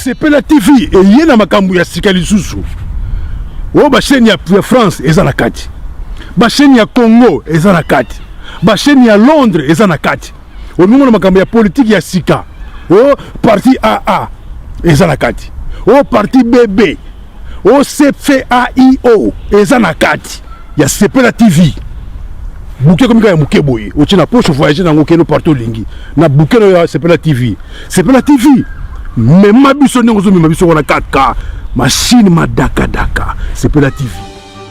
Sepela TV et yena makambu ya sika lisusu. O ba chaîne ya France eza na kati. Ba chaîne ya Congo eza na kati. Ba chaîne ya Londres eza na kati. O mungu na makambu ya politique ya sika. O parti AA eza na kati. O parti BB. O CFAIO eza na kati. Ya Sepela TV. Bouquet comme ya muke boye. O tina poche voyager na ngokeno partout lingi. Na bouquet ya Sepela TV. Sepela TV. Mais ma biso n'engozo mais ma biso on a 4K. Machine ma daka daka. Sepela TV.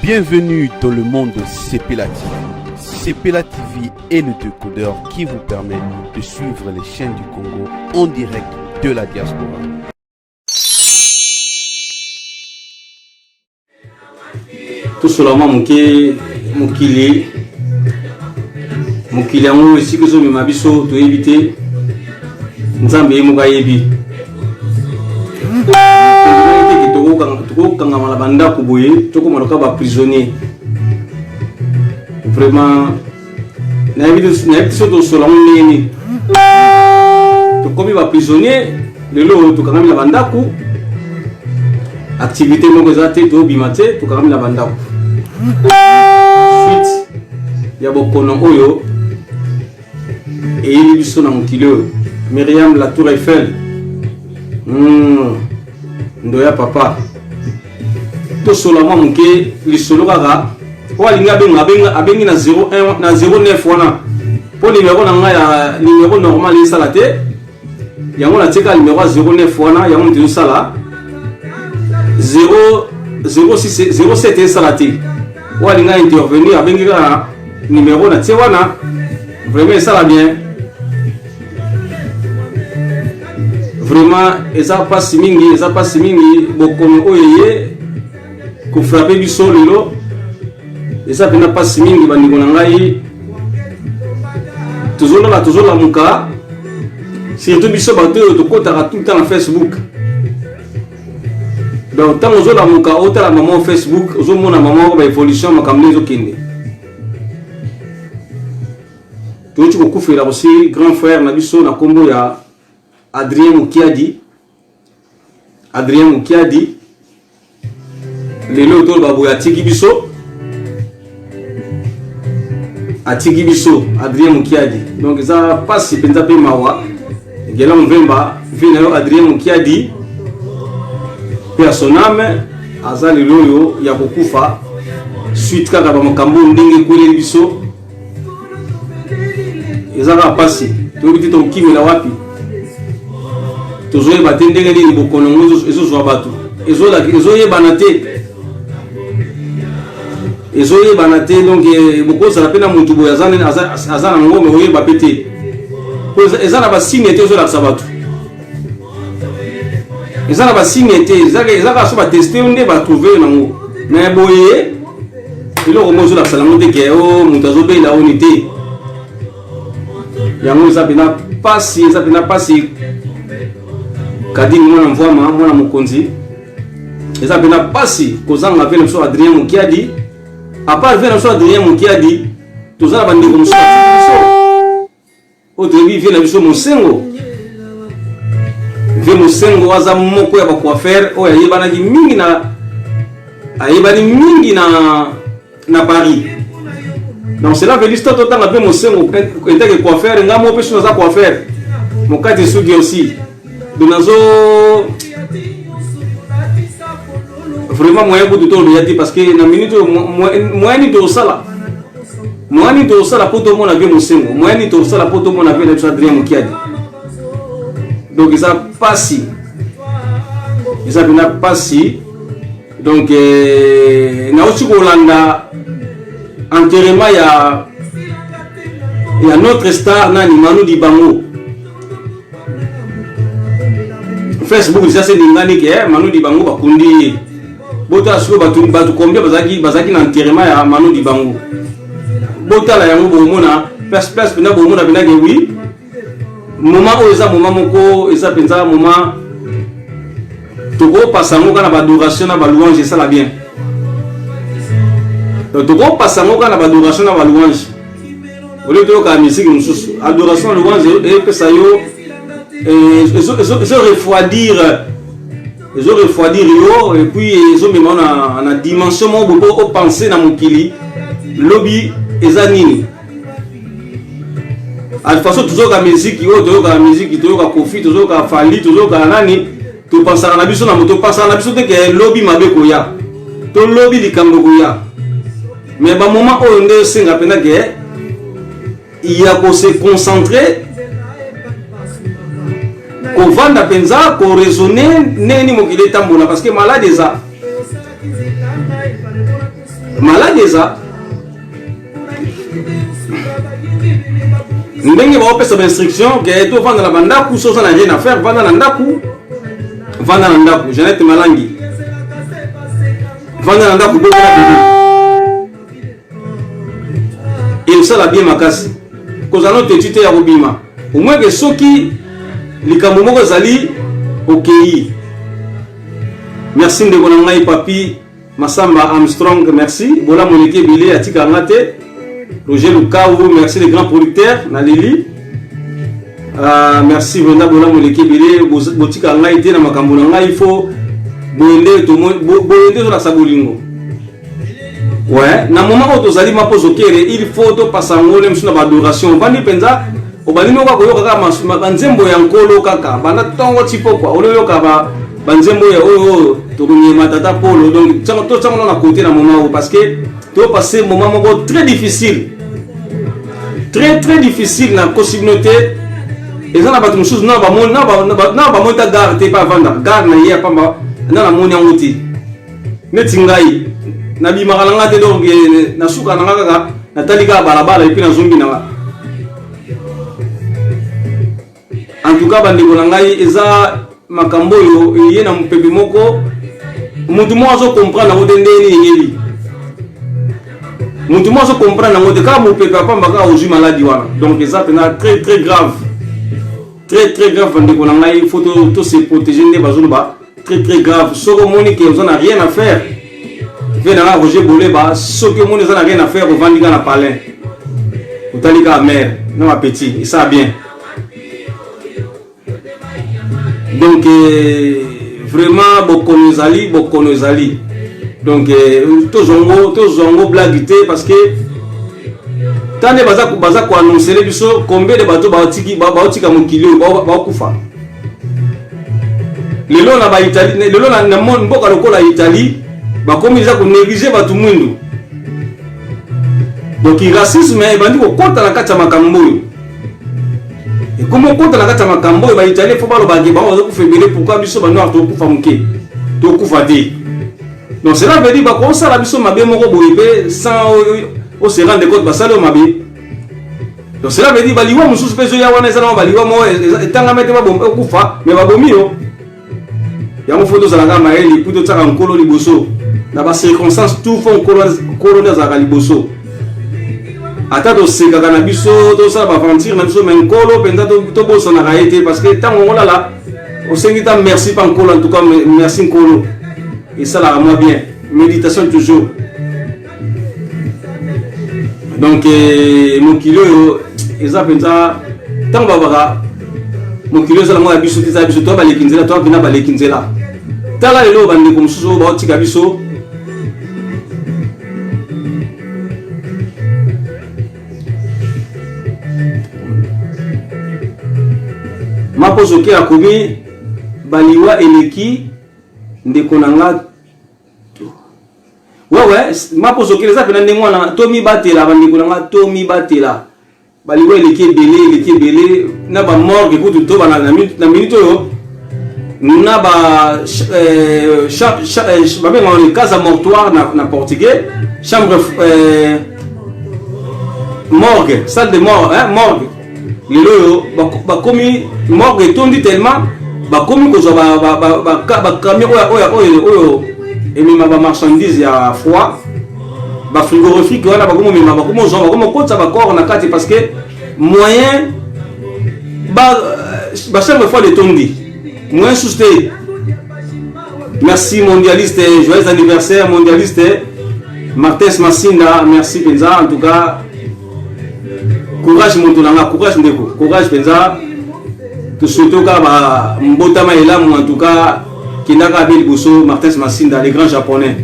Bienvenue dans le monde de Sepela TV. Sepela TV est le décodeur qui vous permet de suivre les chaînes du Congo en direct de la diaspora. Tout seulement mokili yango ici que zo me mabiso to éviter nzambe muka yebi toko kanga malabanda kuboye toko maloka ba prisonnier vraiment na éviter so seulement nini to komi ba prisonnier lelo to kanga malabanda ku activité moko ezate to bimate to kanga malabanda ku suite ya bokono oyo et il y a un kilo Myriam la Tour Eiffel ndoya papa to solama muke li solo kaka o alinga benga na 01 na 09 wana po numéro na nga ya numéro normal et salate yango na tika numéro 09 wana yango mtu sala 06 07 et salate o alinga intervenir abenga numéro na tia wana vraiment ça va bien. Vraiment, ça passe mingi, beaucoup oyé, qu'on frappe du sol là. Et ça n'a pas si mingi, bandi konangai. Toujours la muka. Surtout biso bateau, to kota tout le temps na Facebook. Donc tant aux la muka, autant la maman Facebook, aux mona maman ba évolution makamne zo kende. Tout ce qu'on fait là aussi, grand frère Nabiso na kombo ya Adrien Mukiadi, le loto babu ya Tiki Biso, Adrien Mukiadi. Donc ça passe si penza pe mawa, gela mvemba, vina yo Adrien Mukiadi, pe son âme, aza le loyo ya kokufa, suite kaka ba makambo ndenge kule biso. Ezaka pasi to biti to kimela wapi to zoe batende ngeli bokono ngozo ezo zwa batu ezo ye banate donc boko ça pena mutu boya azana ngome oye bapete ezana ba signe te ezo la sabatu ezana ba signe te ezaka so ba tester onde ba trouver nango mais boye ilo komozo la salamu te ke o mutu azo be la unité yango eza pena pasi kadi mwana mvwama mwana mokonzi eza pena pasi kozanga pe na so Adrien Mukiadi à part ver na so Adrien Mukiadi tozala bandeko mosusu biso o toyebi vie na biso mosengo aza moko ya bacoiffeur oyo ayebani mingi na Paris. Donc cela veut dire que tout le temps on a mon sengo que coiffeur nga mo peso za coiffeur mon cas de sugi aussi donc nazo vraiment moyen pour tout le yati parce que na minute moyen to sala pour tout le monde avait mon sengo moyen to sala pour tout le monde avait le Adrien Mukiadi. Donc ça passe donc na aussi Holanda enterrement ya notre star nani Manu Dibango. Facebook ça c'est ngani ke Manu Dibango bakundi bota siko batu combien bazaki na enterrement ya Manu Dibango bota la yango bomona place pena bomona bena ke oui moment o eza moment moko eza penza moment toko pasango kana ba adoration na ba louange ça la bien. Donc toko pasango kana ba adoration na ba louange au lieu de la musique mususu adoration louange et que ça yo refroidir ils ont refroidi Rio et puis ils ont même en dimension où penser dans mon kili lobby ezanini à toute façon toujours la musique toujours la musique toujours la Kofi toujours la Fali toujours la nani tu penses à la biso na moto penses à la biso que lobby mabe koya to lobby likambo koya mais ba moment où on est singa pena que il y a qu'on se concentrer qu'on vende à penza qu'on raisonner neni mokile tambola parce que malade eza ndenge ba opesa instruction que to vendre la banda ku so ça n'a rien à faire vendre la ndaku Jeannette Malangi vendre la ndaku et ça la bien makasi cause alors te tuté ya robima au moins que soki likambo moko zali okei merci ndeko na ngai papi Massamba Armstrong merci bola moleke bilé atika ngate Roger Lukavu merci les grands producteurs na Lili merci Venda bola moleke bilé botika ngai te na makambo na ngai faut boende to boende la sabolingo ouais na moment où tozali mapozo kere il faut to passer ngole msuna ba adoration bandi penza obalimi kwa koyoka kama banzembo ya nkolo kaka bana tongo tipokwa oloyoka ba banzembo ya oyo to kunye matata polo donc to tsango na côté na moment où parce que to passer moment moko très difficile na communauté et ça na ba tumsusu na ba monta garde pas vendre garde na ya pamba na moni ngoti neti ngai na bimaka nga te donc na suka na kaka na talika balabala et puis na zombi na en tout cas bandeko na ngai eza makambo yo ye na mpebi moko mutu mo azo comprendre ngo ndeni ngeli mutu mo azo comprendre ngo de ka mo pepe pa mbaka ozu maladie wana donc eza pena très grave bandeko na ngai il faut to se protéger ne bazolo ba très grave soko moni que on n'a rien à faire venez à Roger Boleba ce que mon n'a rien à faire au Vandika na palais au Talika mère non appétit et ça bien donc vraiment beaucoup nous ali donc tous zongo blaguité parce que tant de baza ko annoncer les biso combien de bateaux baotika mokili ba kufa lelo na ba Italie lelo na monde mboka lokola Italie bakomi za ko négliger batu mwindu donc il racisme ebandi ko kota na kata makambo et comment kota na kata makambo ba Italie faut balo bangi ba ko febele pourquoi biso ba noir to kufa muke to kufa te donc cela veut dire ba ko sala biso mabe moko boyebe sans au se rendre compte ba sala mabe donc cela veut dire ba liwa mususu pezo ya wana ezana ba liwa mo etanga mete ba bombe kufa mais ba bomio ya mo photo zalanga maeli puto tsaka nkolo liboso na ba circonstances tout font colonel za liboso ata to seka kana biso to sa ba aventure na biso men nkolo penza to boso na raité parce que tango ngola la au sengita merci pas nkolo en tout cas merci nkolo et ça là moi bien méditation toujours donc mon kilo eza penza tango baba mon kilo ça moi biso tiza biso to ba lekinzela to bina ba lekinzela tala lelo bandi ko mususu ba otika biso mapozo ke akomi baliwa eleki ndeko nanga ouais mapozo ke za pena ndengwana tomi batela bandeko nanga tomi batela baliwa eleki belé na ba morgue ko to bana na minute yo na ba ba casa mortoire na portugais chambre morgue salle de mort morgue lelo ba komi morgue tondi tellement ba komi ko ba camion oyo emema ba marchandise ya froid ba frigorifique wana ba komo mema ba komo zo ba komo kotsa ba corps na kati parce que moyen ba chambre froid de tondi moyen susté merci mondialiste joyeux anniversaire mondialiste Martes Massinda merci penza en tout cas courage montolanga courage ndeko courage penza to souhaite ka ba mbotama elamu en tout cas Kindaka Abel Bosso, Martin Massinda, les grands japonais.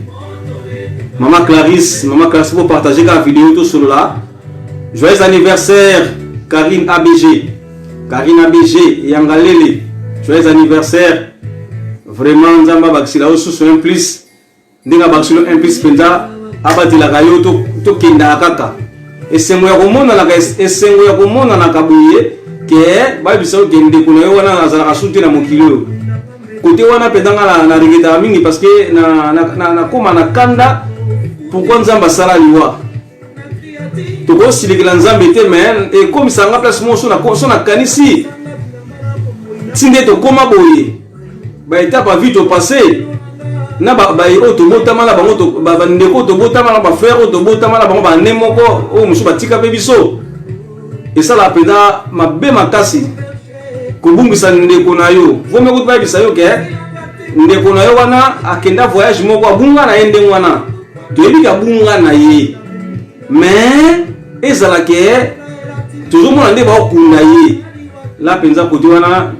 Maman Clarisse, pour partager la vidéo tout sur là. Joyeux anniversaire, Karine ABG. Karine ABG, Yangalele. Joyeux anniversaire. Vraiment, Nzamba Baxila, sous un plus. Ndinga Baxilo un plus penda. Abati la gayo to kenda akaka. Esengo ya komona na kabuye. Que ba biso gende kuna yo wana azala kasuti na mokilo. Côté wana pedanga na rigeta mingi parce que na koma na kanda pourquoi nzamba sala liwa. To ko silikila nzambe te men et comme ça nga place mo so na kanisi. Tinde to koma boye. Ba étape vite au passé. Na ba to botama na bango to ba ndeko to botama na ba frère to botama na bango ba nemoko o musu batika pe biso. Et ça la peda mabe makasi kobungisa ndeko na yo vome ko babisa yo ke ndeko na yo wana akenda voyage moko abunga na ende wana to ebika bunga na ye mais ezala ke toujours mo ndé ba okunda ye la penza ko wana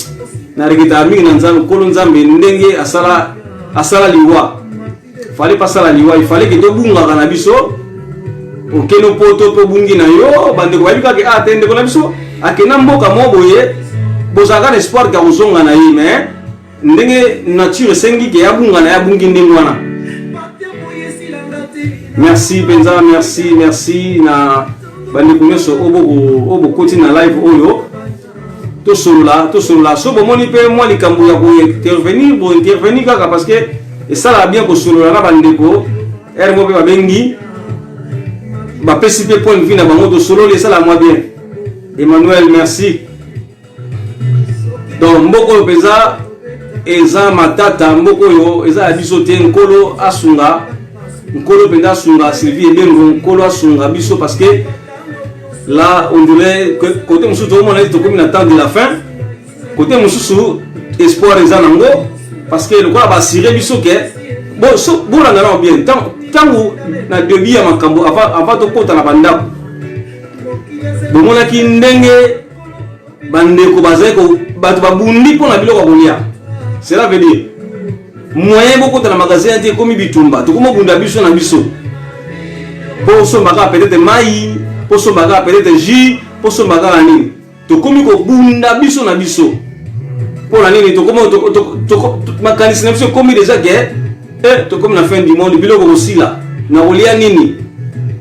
na regeta mingi na nzambe kolo nzambe ndenge asala liwa fallait pas sala liwa il fallait que to bunga kana biso okeno poto po bungi na yo bande ko babika ke atende ko na biso akena mboka moboye bozaka espoir ka uzonga na ye mais ndenge nature sengi ke yabunga na yabungi ndengwana. Merci Benza, merci na bande kunyoso obo koti na live oyo to solola so bomoni pe moi likambo ya ko intervenir kaka parce que et ça la bien ko solola na bande ko ermo pe babengi ba pesipe point de vue na bango to solo les ça la moi bien. Emmanuel, merci. Donc mboko peza eza matata mboko yo eza abisote nkolo asunga nkolo penda asunga Sylvie Ebengo nkolo asunga biso parce que là on dirait côté musu to mona to comme attend de la fin côté musu espoir eza nango parce que le quoi ba siré biso ke bon so bola na bien tangu na début ya makambo avant to kota na bandako bomona ki ndenge bandeko bazeko bato babundi pona biloko kolia cela veut dire moyen boko na magasin te komi bitumba to komo bunda biso na biso po so maka peut-être mai po so maka peut-être jus po so maka nini to komi ko bunda biso na biso pona nini to komo to makanisi na biso komi déjà que to komi na fin du monde biloko kosila na kolia nini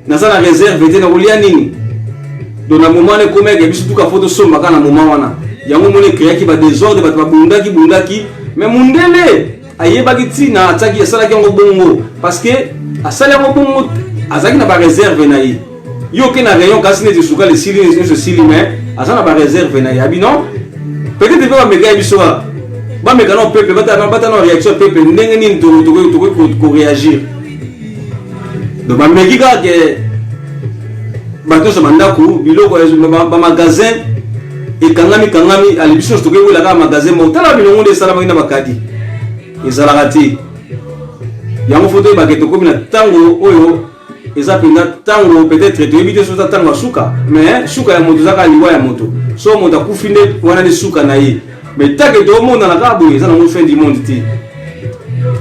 na za na réserve te na kolia nini donc na moment ne komeke biso tuka photo somba kana moment wana yango mone créer ki ba désordre ba bundaki mais mundele ayeba ki tina ataki asala ki ngo bongo parce que asala ngo bongo azaki na ba réserve na yi yo ke na rayon kasine de suka le sili mais azana ba réserve na yi abi non peut-être pas mega biso ba mega non peuple bata na réaction peuple ndenge nini to réagir donc ba mega ke bato so mandaku biloko ba magasin et kangami alibiso to ke wela ka magasin mo tala bilongo de sala na bakadi ezala rati yango photo ba ke to komi na tango oyo eza pinga tango peut-être to ebite so tango suka mais suka ya moto zaka liwa ya moto so moto akufinde wana ni suka na ye mais take to mona na ka boye eza na fin du monde ti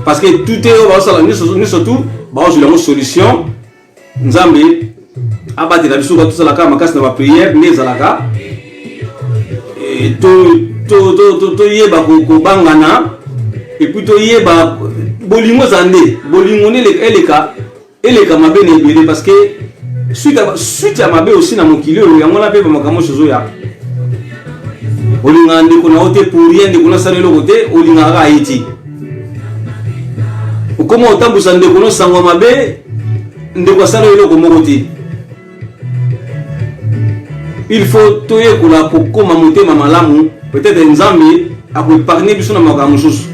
parce que tout est ba sala ni surtout ba ozo la solution nzambe abati na biso ba tout la ka makasi na ba prière les alaka et to yeba ko bangana et puis to yeba bolingo zande bolingo ne eleka mabe ne ebele parce que suite à mabe aussi na mokili oyo yango na pe ba makamo chozo ya olinga ndeko na ote pour rien ndeko na salelo kote olinga ka iti okoma otambusa ndeko no sango mabe ndeko salelo ko mokoti. Il faut toye kula pokoma motema malamu peut-être nzambe akoparne biso na makambo mosusu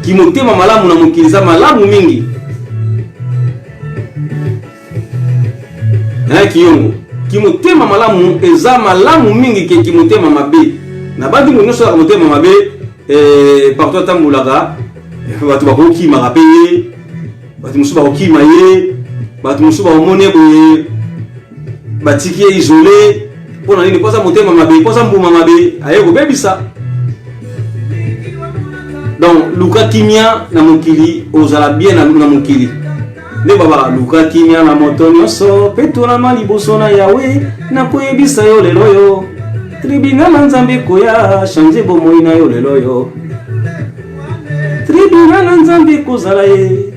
ki motema malamu na mokiliza malamu mingi na kiyongo ki motema malamu eza malamu mingi ke ki motema mabe na bandi nyonso ya motema mabe partout tambulaka bato bakoki makape bato musu bakoki maye bato musu baomone boye batiki isolé pour nini posa motema mabe posa mbuma mabe aye ko bebisa donc luka kimia na mokili ozala bien na mokili nde baba luka kimia na moto nyonso mpe tolama liboso na yawe na koyebisa yo lelo yo tribunal na nzambe koya change bomoi na yo lelo yo tribunal na nzambe kozala ye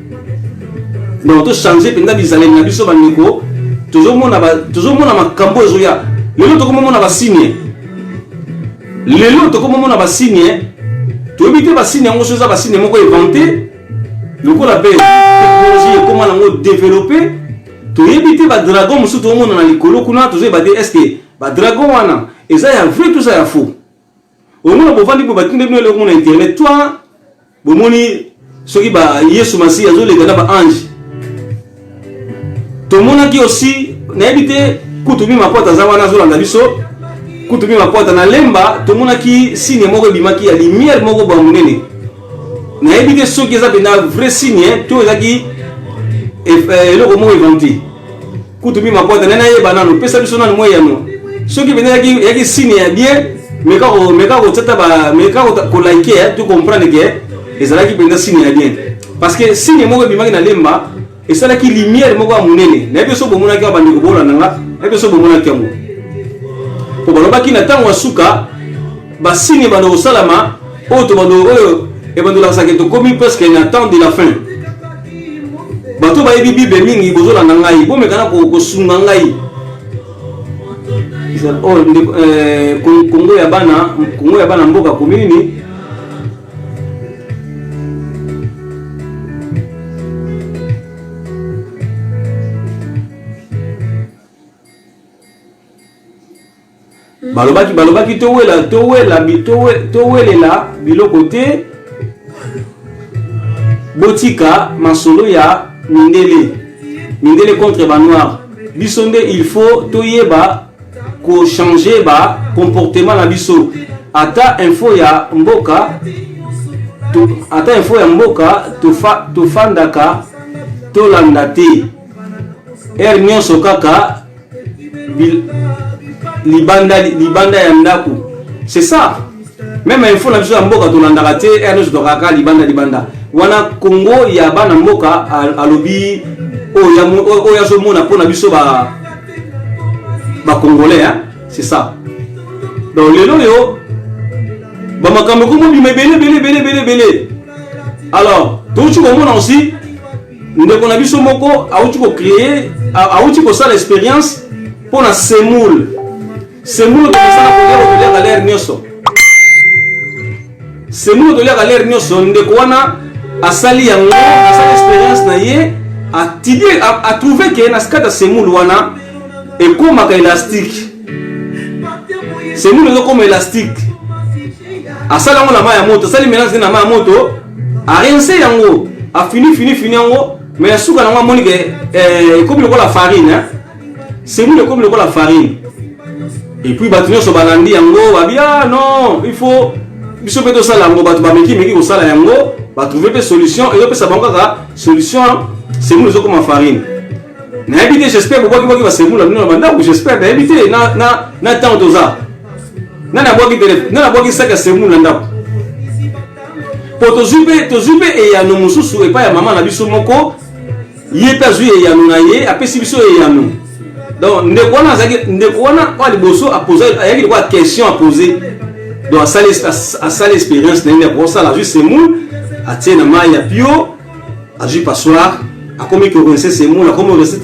donc tochange mpenza bizaleli na biso bandeko tozomona makambo ezoya lelo tokomomona basigne toyebi te basigne yango so eza basigne moko évente lokola mpe technologie ekoma nango développe toyebi te badragon mosusu tozomona na likolo kuna tozoyeba te estce badragon wana eza ya vrai to eza ya faux omona bovandi mpo batinde bino eloko na internet toi bomoni soki yesu masi azoleka na baange tomonaki aussi nayebi te kutubi mapota aza wana azolanda biso kutubi mapota na lemba tomonaki signe moko ebimaki ya lumière moko bwa monene nayebi te soki eza mpena vrai signe to ezaki eloko moko éventi kutubi mapota nde nayeba nano pesa biso nano mwa yano soki mpena yaki signe ya bien meka kolike to comprendre ke ezalaki mpena signe ya bien parce que signe moko ebimaki na lemba esalaki lumière moko ya monene nayebi so bomonaki ya bandeko bolanda nga nayebi so bomonaki yango po balobaki na ntango ya suka basigne bando kosalama oyo to bando oyo ebandolakisaki tokomi presque na temps de la fin bato bayebi bible mingi bozolanda ngai bomekana kosunga ngai kongo ya bana mboka komi nini balobaki towelela biloko te botika masolo ya mindele contre banoir biso nde il faut toyeba changer ba comportement na biso ata info ya mboka tofandaka tolanda te nyonso kaka libanda ya ndaku c'est ça même info na biso ya mboka tolandaka te nyonso tokaka libanda wana Congo ya bana mboka alobi oyo azomona mpona biso congolais hein? C'est ça donc lelo yo bamakambo komobima ebele alors touti komona aussi ndeko na biso moko auti kosala expérience mpona semoule toliaka lere nyonso semoule toliaka lere nyonso ndeko wana asali yango asali expérience na ye atrouve ke na skata semoule wana ekomaka élastique semoule ezokoma élastique asali yango na mai ya moto asali mélange na mai ya moto arense yango afini yango mais asuka nango amoni ke ekomi lokola farine semoule ekomi lokola farine et puis bato nyonso balandi yango babia non il faut biso mpe tosala yango bato meki kosala yango batrouve mpe solution ezopesa bango kaka solution semoule ezokoma farine nayebi te j'espère bobwaki basemoule bino na bandako j'espère nayebi te na ntango toza nani abwaki saka semoule na ndako po tozwi mpe eyano mosusu epai ya mama na biso moko ye mpe azwi eyano na ye apesi biso eyano donc ndeko wana oya liboso ayaki lokola question apose donc asali expérience na ye ndeko osala azwi semoule atie na mai ya pio azwi passoire akomi korense semoule akomi korense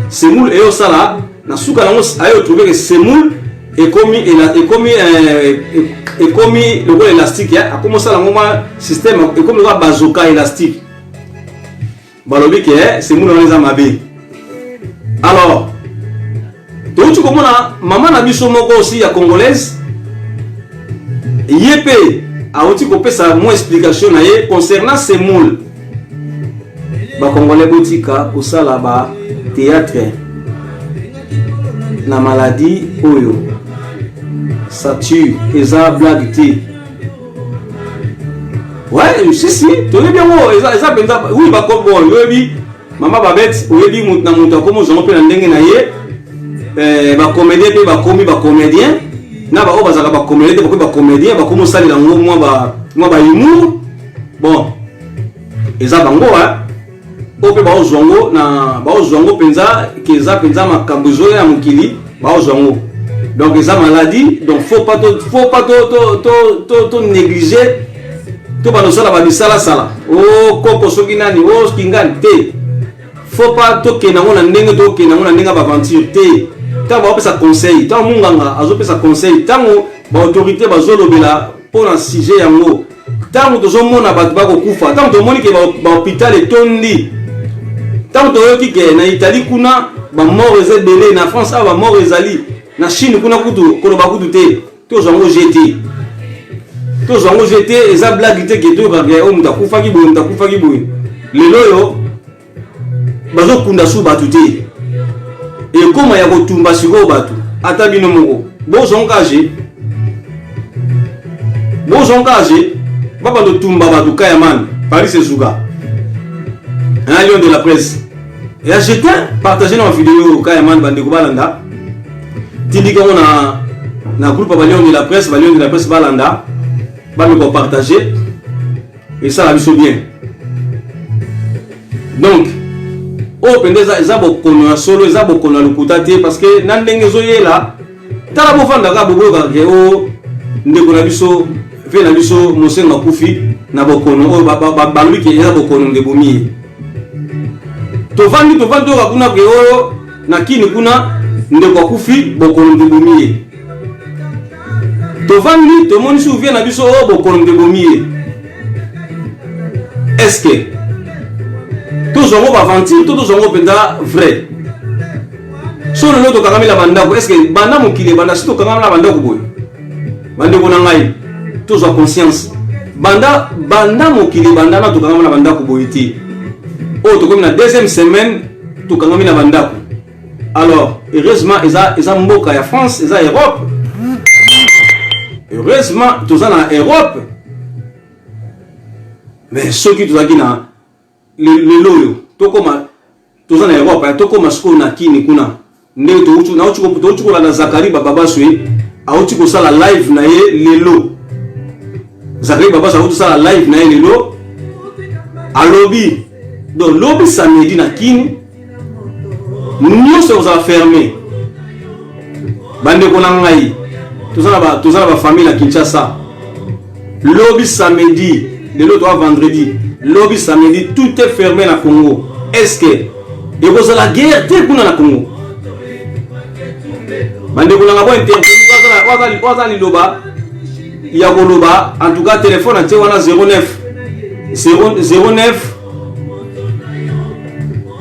semoule eyosala na suka nango ayo trouve ke semoule ekomi lokola élastique akomi osala yango mwa système ekomi lokola bazoka élastique balobi ke semoule wana eza mabe alors touti komona mama na biso moko aussi ya congolaise ye mpe auti kopesa mwa explication na ye concernant semoule bacongolais botika kosala ba théâtre na maladie oyo sature eza blague te ouais si toyebi yango eza mpenza oui bakobo oyebi mama babete oyebi moto na moto akomi ozango mpe na ndenge na ye bacomédien mpe bakomi bacomédien na baoyo bazalaka bacomédien te bakomi bacomédien bakomi osalela yango mwa bahumour bon eza bango ope baozwango na baozwango penza keza penza makambo ya mokili baozwango donc eza maladie donc faut pas négliger to banosala babisala sala o koko soki nani o kingani te faut pas to kenango na ndenge to kenango na ndenge aventure te tango baopesa conseil tango munganga azopesa conseil tango baautorité bazolobela mpona sujet yango tango tozomona bato bakokufa tango tomoni ke bahôpital etondi tango toyoki ke na Italie kuna bamort eza ebele na France awa bamort ezali na Chine kuna kutu koloba kutu te tozwango GT eza blague te ke toyokaka oyo moto akufaki boye lelo oyo bazokunda su bato te ekoma ya kotumba sikoyo bato ata bino moko bozongage babando tumba bato Kayaman Paris Ezuka un lion de la presse et a jeté partagé dans vidéo Kayaman bandeko balanda tindika na groupe ba lion de la presse balanda bandeko partager et ça la biso bien donc o pendeza eza bokono solo eza bokono lukuta te parce que na ndenge zoyela tala bofanda ka boboka ke o ndeko na biso ve na biso mosenga kufi na bokono o balobi ke eza bokono ndebomi tovandi oka kuna ke o na kini kuna ndeko kufi bokono ndebomi tovandi tomoni su ve na biso o bokono ndebomi est-ce que tozongo baventure tozongo penda vrai so lelo tokangamela bandako est-ce que banda mokili banda si tokangamela bandako boye bandeko na ngai tozwa conscience banda mokili banda na tokangamela bandako boye te oyo tokomi na deuxième semaine tokangamela bandako alors heureusement eza mboka ya France eza Europe heureusement toza na Europe mais soki tozalaki na lelo oyo tokoma toza na Europe tokoma sikoyo na kini kuna ndenge touti kolanda Zakari Babaswe auti kosala live na ye lelo Zakari Babaswe auti kosala live na ye lelo alobi donc lobi samedi na kini nyonso kozala fermé bandeko na ngai toza na bafamille na Kinshasa lobi samedi lelo toa vendredi lobi samedi tout est fermé na Congo est-ce que ekozala guerre te kuna na Congo bandeko na ngabo intervenir waza liloba ya koloba en tout cas téléphone ante wana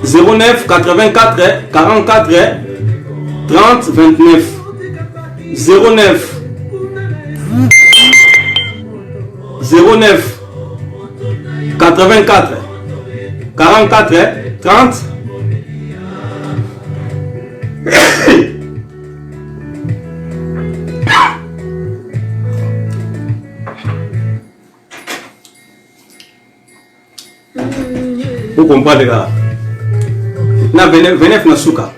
09 84 44 30 29 09 84 44 30 vous comprenez là na 29 na suka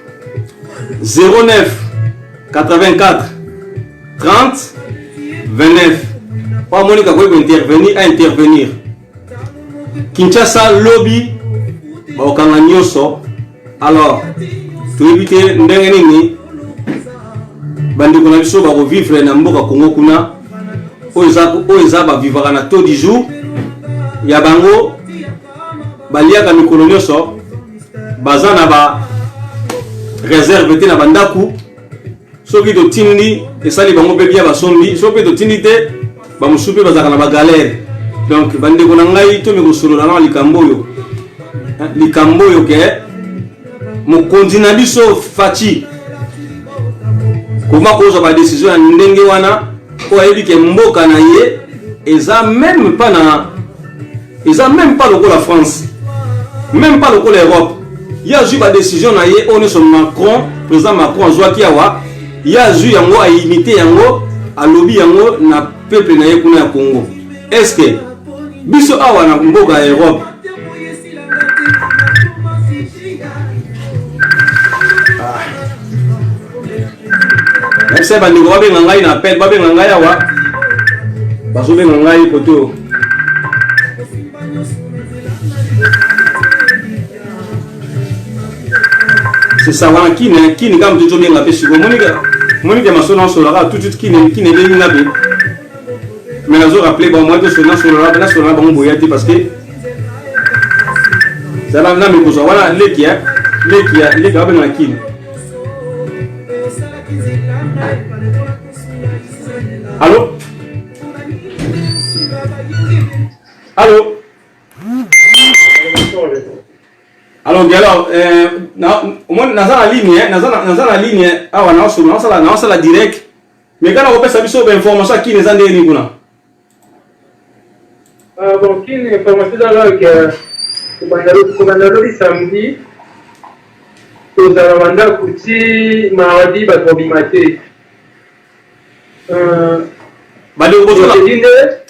09 84 30 29 pas Monica quoi intervenir Kinshasa lobby baokanga nyonso alors toyebite ndenge nini bandeko na biso bakovivre na mboka Congo kuna oyo eza bavivaka na taux du jour ya bango baliaka mikolo nyonso baza na ba réserve te na bandaku soki totindi esali bango mpe bia basombi soki totindi te bamosusu mpe bazalaka na bagalere donc bandeko na ngai tomi kosolola na likambo oyo ke mokonzi na biso Faci koma kozwa badesizio ya ndenge wana oyo ayebi ke mboka na ye eza même pas lokola France même pas lokola Europe ye azwi badesizio na ye oyo nyonso président Macron azwaki awa ye azwi yango aimite yango alobi yango na peuple na ye kuna ya Congo est-ce que biso awa na mboka ya Europe merci bandeko babenga ngai na appel babenga ngai awa bazobenga ngai poto C'est ça, voilà, qui n'est quand même toujours bien la pêche. Monica m'a sonné sur la tout de suite qui n'est bien la paix. Mais la zone rappelée, bon, moi, je suis sur la bon boyati parce que ça va me poser. Voilà, les qui a bien la qui. Allô? Allô? Alors, au moins, dans la ligne, ah, on a la direct. Mais quand on peut savoir l'information qui les a donné, bon, qui est information dans le samedi, aux alamanda kuti mardi batobimate.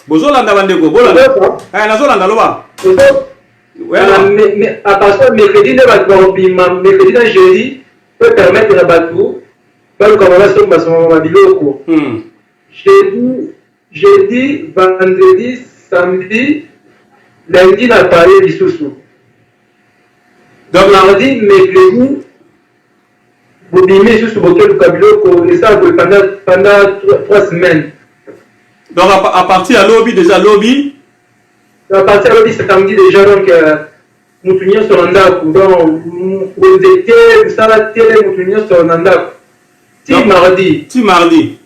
Bozolanda bandeko, bolanda. Eh, nazolanda loba. Mais à partir de mercredi, mercredi dans jeudi, peut permettre à Batou, pas comme on a sur ma biloko. Jeudi, vendredi, samedi, lundi, on a parlé du sous-sous. Donc, mardi, mercredi, vous bimez juste pour le biloko, et ça pendant 3 semaines. Donc, à partir de lobby, déjà lobby. À partir de samedi déjà, donc, nous finissons sur l'anda. Donc, vous étiez, ça va télé, nous finissons sur l'anda. Si mardi. Si mardi.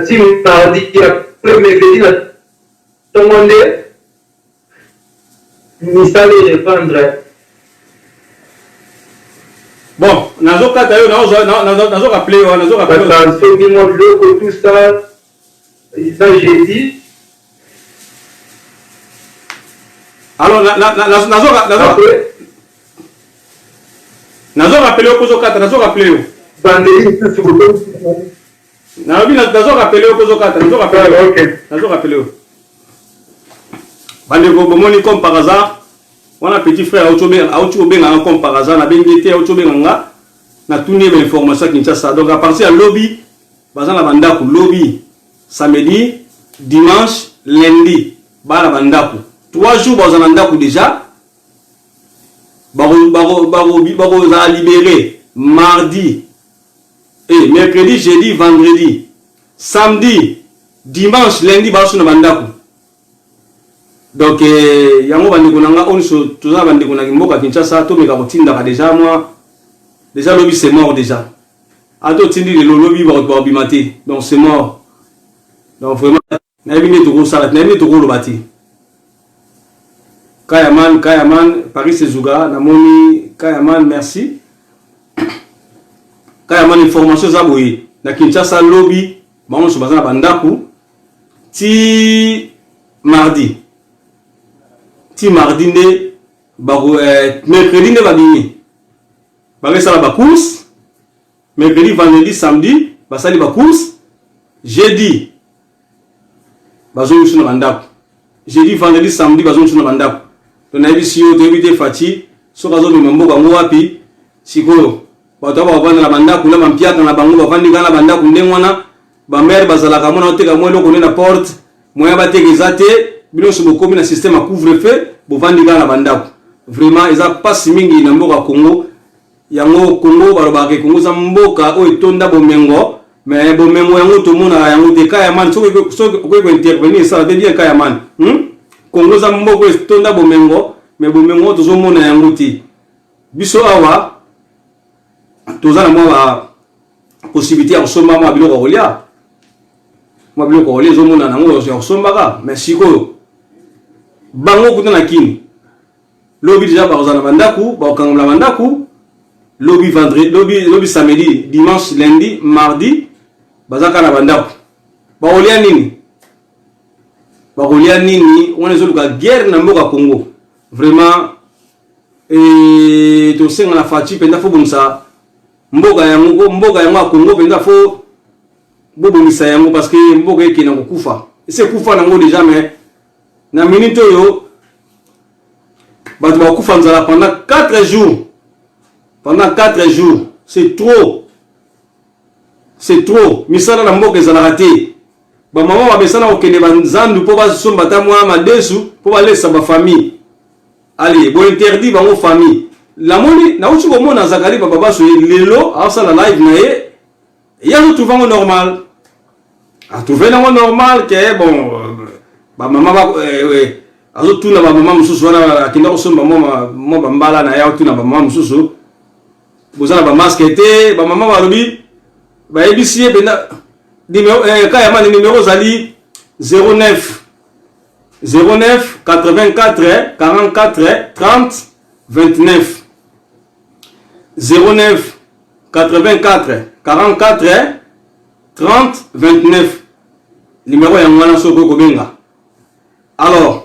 Si mardi, après mercredi, tout le monde nous allons répondre. Bon, nazo katayo, nazo rappelé. Tout ça, j'ai dit. Alors, nazo rappelé au Kozo Kata, nazo rappelé au. Nazo rappelé au Kozo Kata, nazo rappelé au. Bandeko bomoni comme par hasard, on a petit frère Aouchobenga comme par hasard, na bengete Aouchobenga, na tourné l'information Kinshasa. Donc à partir de lobby, bazan la bandaku lobby, samedi, dimanche, lundi, ba la bandaku. 3 jours bazan bandaku déjà. Baro a libéré mardi et mercredi, jeudi, vendredi, samedi, dimanche, lundi baso na bandaku. Donc yango bandeko nanga on so toza bandeko na mboka Kinshasa to meka kotinda déjà moi déjà lobby c'est mort déjà. Ato tindi le lobby ba bimate donc c'est mort. Donc vraiment na bini to ko sala na bini to ko lobati. Kayaman Paris Sezuga namoni Kayaman merci. Kayaman information za boye na Kinshasa lobby ba on so bazana bandaku ti mardi nde mercredi nde babimi bakesala bacourse mercredi vendredi samedi basali bacourse jeudi bazoyusu na bandako jeudi vendredi samedi bazoyusu na bandako to nayebi siyo toyebi te fati soki azomema mboka yango wapi sikoyo bato aba bavanda na bandako na bampiaka na bango bavandi kaka na bandako ndenge wana bamere bazalaka mwana oteka mwa eloko nde na porte moya bateka eza te bino so bokomi na système à couvre-feu bovandi kaka na bandako vraiment eza pasi mingi na mboka Congo yango Congo balobaka Congo za mboka oyo etonda bomengo mais bomengo yango tomonaka yango te Kayaman soki okoki kointervenir sala te bien Kayaman Congo za mboka oyo etonda bomengo mais bomengo tozomona yango te biso awa toza na mwa possibilité ya kosomba mwa biloko kolia mwa biloko kolia ezomona nango ya kosombaka mais sikoyo bango kuta na kini lobby déjà bakozana bandaku bakokangama na bandaku lobby vendredi lobby samedi dimanche lundi mardi bazaka na bandaku bakolia nini wana ezoluka guerre na mboka Congo vraiment tosenga na faci penda fo bonisa mboka yango ya Congo penda fo bobomisa yango parce que mboka eke na kokufa ese kufa nango déjà mais na minute oyo bato bakufa nzala pendant 4 jours c'est trop misala na mboka ezalaka te ba maman ba besana okende banzandu po ba somba ta mwa madesu po ba lesa ba famille. Allez, bo interdit bango famille. La moni na uchi komona Zakari ba baba so lelo asa la live na ye. Ya nous trouvons normal. A trouvé normal que bon ba maman ba azo tuna ba maman mususu wana akenda kosomba mo ba mbala na ya tuna ba maman mususu. Bozana ba masque te ba maman ba lobi ba ebisiye bena numéro kaya mani numéro zali 09 84 44 30 29 09 84 44 30 29 numéro ya ngwana soko kobenga. Alors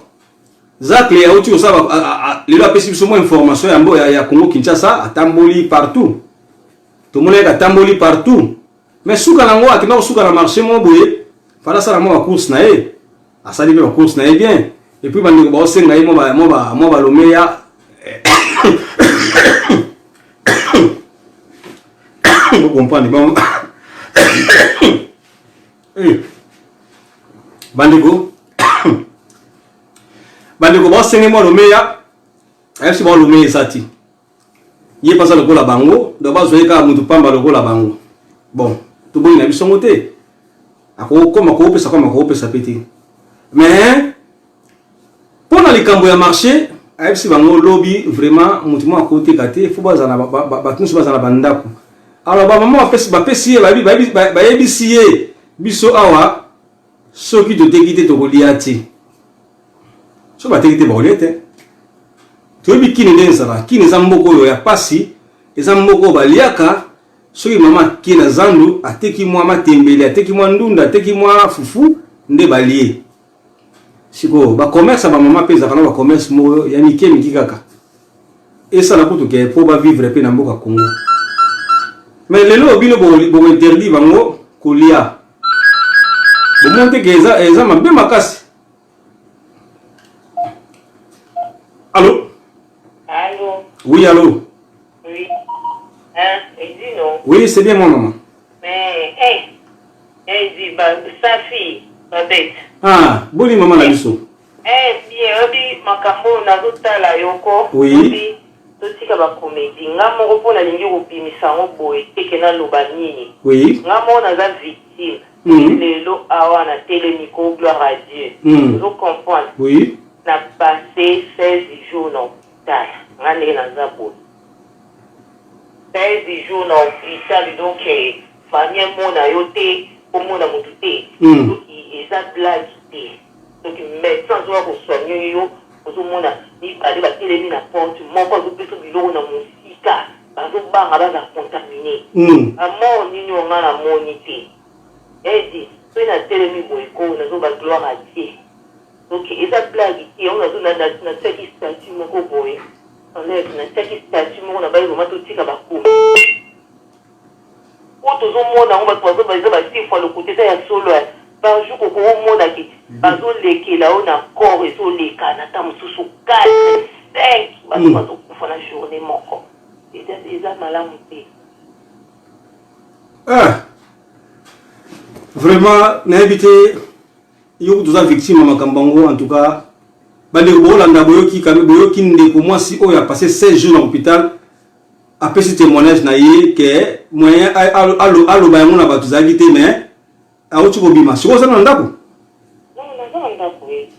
Zak le auti osaba lelo apesi biso mo information ya mbo ya Congo Kinshasa atamboli partout. Tout le monde est atamboli partout. Mais souka nango akina souka na marché mo boye fala sala mo course na e. Asali be course na e bien. Et puis bandi ba osenga e mo ba lomeya. Vous comprenez bon. Bandiko ba osenga mo lomeya. Ayesi ba lomeya sati. Yé pasa lokola bango, do ba zoyeka mutu pamba lokola bango. Bon, tout bon na bisongo te. Ako koma ko pesa peti. Mais pour na likambo ya marché, ayesi bango lobby vraiment mutu mo akote kate, faut bazana ba tunsu bazana bandako. Alors ba maman ba pesi ba ebisiye biso awa soki to tekite to koliati. So ba tekite ba oliete. Toyebi kini ndenzala kini za mboko oyo ya pasi eza mboko baliaka soki mama kina zandu ateki mwa matembele ateki mwa ndunda ateki mwa fufu nde balie siko ba commerce ba mama peza kana ba commerce mo ya mike miki kaka esa na kutu ke po ba vivre pe na mboka Congo. Mais lelo bino bo interdit bango kolia bo monte ke eza mabe makasi. Allô? Allô? Oui, allô? Oui. Hein? Elle dit non. Oui, c'est bien mon maman. Mais, elle dit, sa fille, ma bête. Ah, boni maman la biso. Bien, makambo nazotala yoko. Oui. Totika ba comédie. Nga moko pona lingi kopimisa ngo boye teke na loba nini. Oui. Nga mo naza victime. Lelo awa na télénico gloire à Dieu. Vous comprenez? Oui. Na passé 16 jours dans l'hôpital. Ngane na zabo. 16 jours dans l'hôpital donc famille mona yote au mona mututé. Donc ils a blague té. Donc médecin doit ko soigner yo au mona ni aller ba télémi na porte mon pas ko peso biloko na musika. Bazo banga ba contaminé. Amo ni nyonga na monité. Dit so na télémi boyko na zo ba gloire à Dieu. Donc, ils ont blagué, on a dit na teki statut moko boy. On a na teki statut moko na ba yo mato tika ba ko. O to zo mona on va poser ba zo ba si fois le côté ça ya solo. Par jour ko mona ki ba zo leke la on a corps et zo leka na ta mususu 4 5 ba zo ko fa na journée moko. Et ça malamu te. Ah. Vraiment, n'a évité yo tuza victime makambango en tout cas bande bolanda boyoki kabe boyoki ndeko mwasi oyo a passé 16 jours dans l'hôpital après ce témoignage na ye que moyen allo ba ngona batu za vite mais a uti ko bima siko sana ndako non ndako oui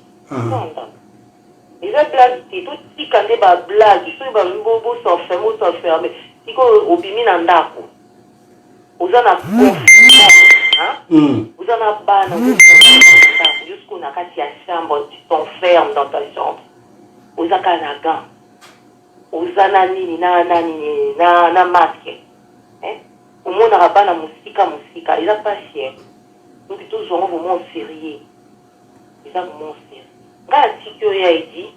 ils ont blague tout ti kande ba blague so ba mbobo so fermer siko obimi na ndako ozana vous en avez pas jusqu'au n'a qu'à chambre, tu t'enfermes dans ta chambre. Aux akanagan, aux anani na masque. Au monde arabe na musica, il a pas cher. Donc toujours vraiment sérieux. Il a vraiment sérieux. Quand tu as dit,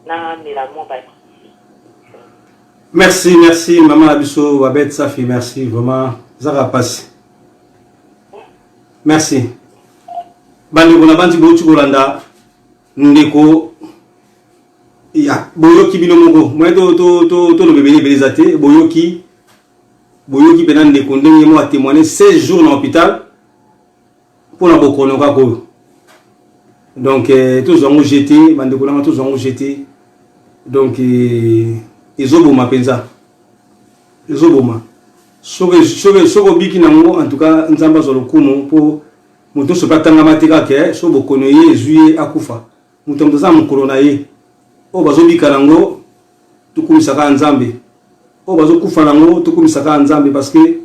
na mélanement va être ici. Merci maman Abisso Wabet Safi, merci vraiment Zara passe. Merci. Bandi kuna banti bochu kolanda ndeko ya boyoki bino moko mwe to lo bebele belezate boyoki pena ndeko ndenge mo a témoigné 16 jours dans l'hôpital pour la bokono kako. Donc tous ont jeté, bandeko tous ont jeté. Donc ils ont boma penza. Ils ont boma. Soko biki nango en tout cas nzamba zo lokumu pour muto so patanga mateka ke so bokono ye zuye akufa. Muto mtoza mukolo na ye. O bazo bika nango tukumisaka nzambe. O bazo kufa nango tukumisaka nzambe parce que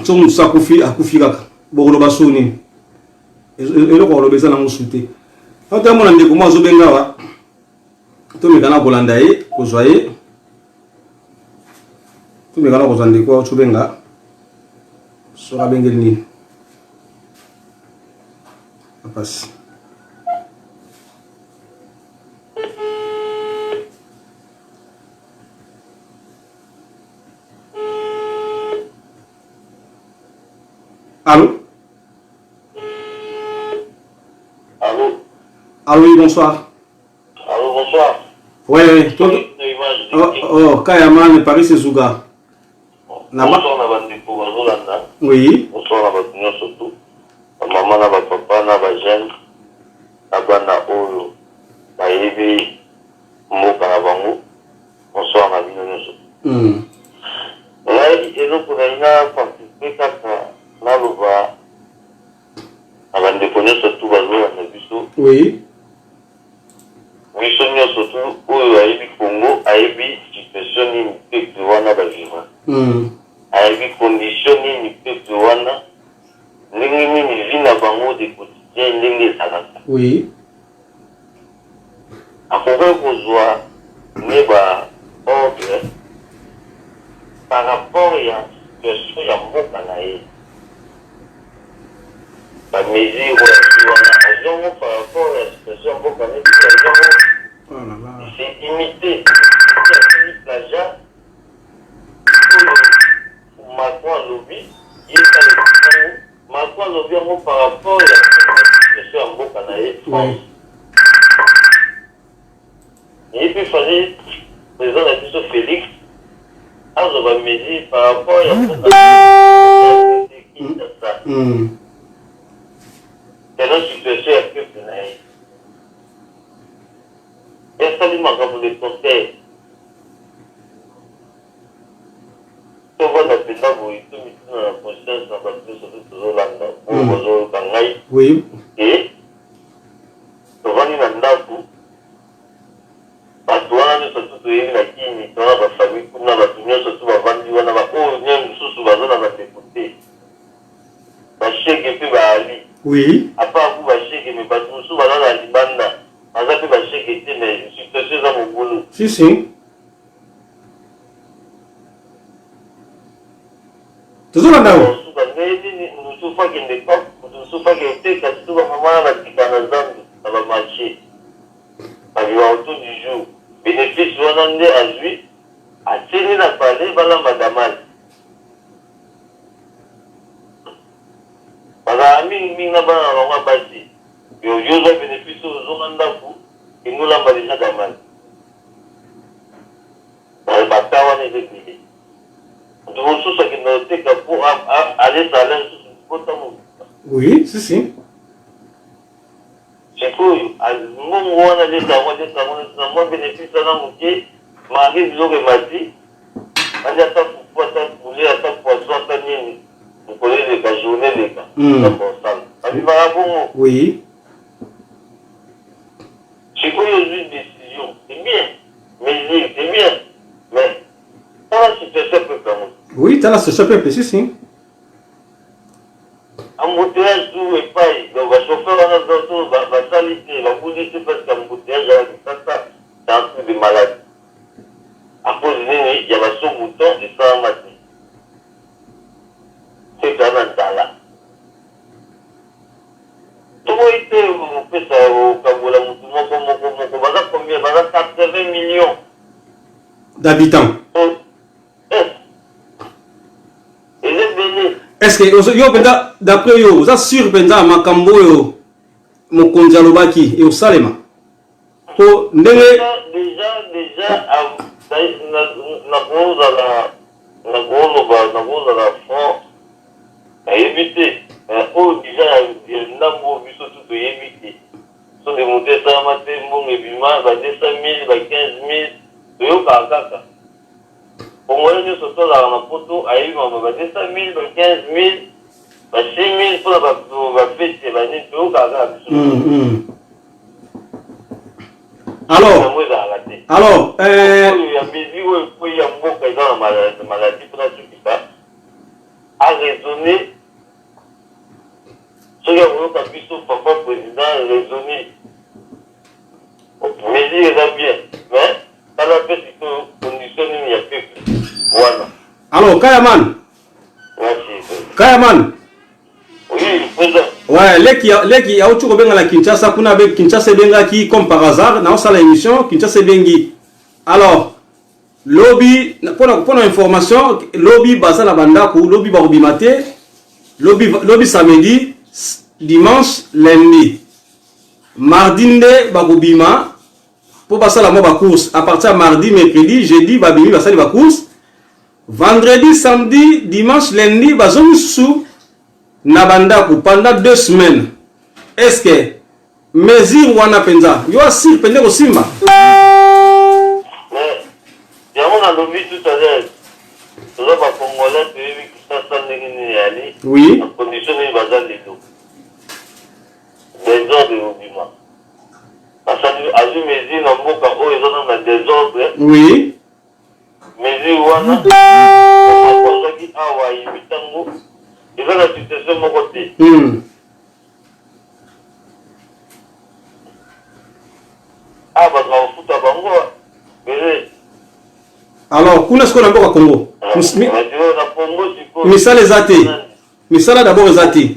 so musa kufi akufi kaka. Bokolo basoni. Eloko olobeza nango sute. Ata mona ndeko mo azobenga wa. To mekana kolanda ye, kozwa ye. To mekana kozwa ndeko ochobenga. Sora bengeli nini. Apasi. Allô? Allô? Allô, oui, bonsoir. Allô, bonsoir. Ouais, toi. Oh, Kayaman, Paris, c'est Zouga. Bonsoir, Nabandiko, Bazolanda. Oui. Bonsoir, Nabatunyo, surtout. Maman, Nabapapa, Nabajen, Nabana, Olo, Naebi, Moka, Nabango. Bonsoir, Nabino, surtout. Là, et donc, on a participé à Naloba, Nabandiko, surtout, Bazolanda, Bisso. Oui. Oui, surtout, où Aïbi Congo, Aïbi, situation ni peut wana bavivre. Aïbi condition ni peut wana, ni vie na bango de quotidien, ni salata. Oui. A pouvoir besoin, neba ordre, par rapport à la situation ya mboka na ye. Ba mesure wana, azongo par rapport à la situation mboka na ye, c'est imité. C'est plagiat. Macron lobby, il est allé Macron lobby par rapport à la situation en Bokanaï, France. Et puis, il fallait, le président de Félix, a mesure par rapport à la Bokanaï. C'est la situation à Bokanaï. Et ça lui manque pour les conseils. On va l'appeler là, vous êtes mis dans la conscience, dans la conscience de Zolanda, pour vous Kangai. Oui. Et, on va aller dans parce que on a surtout la Kini, on a la famille, on a la famille, surtout la famille, on a la famille, on a la député. La chèque et puis Ali. Oui. À part vous, la chèque, mais parce que nous sommes dans la Libanda. On a fait la chèque et mais je suis très dans mon boulot. Si, si. Toujours là nous sommes pas qu'il n'est pas, nous sommes pas qu'il était, quand tout le monde a dit qu'on a zambé, ça va marcher. Autour du jour, bénéfice, on en est à lui, à tirer la palais, voilà madame. Voilà, ami, n'a pas un roi bâti. Et au jour de bénéfice, aux hommes d'afou, et nous l'avons déjà d'amal. Dans le bâtard, on est décliné. Donc, tout ce qui nous dit que pour aller à l'aise, oui, si, si. C'est cool. Nous, on a des savants, bénéfice à la moitié, Marie, vous aurez mati. On a tant pour ça, poulet, à tant pour ça, vous connaissez les cas, journée, les cas. Oui. C'est quoi une décision? C'est bien. Mais c'est bien. Mais, ça, c'est ça peut faire. Oui, tu as la situation, si, si. Embouteillage tout et paille. Donc, le chauffeur, va s'aliter, va bouger, parce qu'embouteillage, c'est un truc de malade. À cause de il y a son mouton et ça a maté. C'est quand même ça là. Tout était, on fait ça au Kaboula, combien? 80 millions d'habitants. Est-ce que yo penda d'après yo vous êtes sûr penda makambo yo mokonzi alobaki et au salema ko ndenge déjà na cause la fond à éviter Oh, déjà, Nambo, Bisso, tout évité. Sont des montées, ça, maté, mon ébima, 200 000, 15 000, de yo, Kakaka. Pour moi, nous sommes là, on a photo, à eu, 200 000, 15 000, 6 000, pour la fête, c'est la nuit, de yo, Kakaka. Alors, à raisonner, ce qui a voulu que papa président raisonner. Mais il est bien, mais ça la fait c'est que condition il n'y a plus. Voilà. Alors, Kayaman. Merci. Kayaman. Oui, président. Ouais, leki ya uchu kobenga la Kinshasa kuna be Kinshasa benga ki comme par hasard na osala émission Kinshasa bengi. Alors, lobby pour information, lobby basa la banda ku lobby ba bimate, lobby samedi, dimanche, lundi. Mardi nde ba bima pour basa la mo ba course à partir de mardi, mercredi, jeudi ba bimi basa ba course. Vendredi, samedi, dimanche, lundi ba zomi sous Nabandaku pendant 2 semaines. Est-ce que mesure wana penza yo asir pende ko simba? Mais on a lobby tout à l'heure. Tout ça par congolais qui ça n'engini ali. Oui. En condition de bazar de l'eau. Des ordres de l'obima. Parce que à une mesure dans mon cas où ils ont dans des ordres. Oui. Mesure wana. On a qui a wa imitango. Ils ont la situation de mon côté. Ah, bah, on fout à Bango. Alors, kuna ce qu'on a au Congo. Misala les athées. Misala d'abord les athées.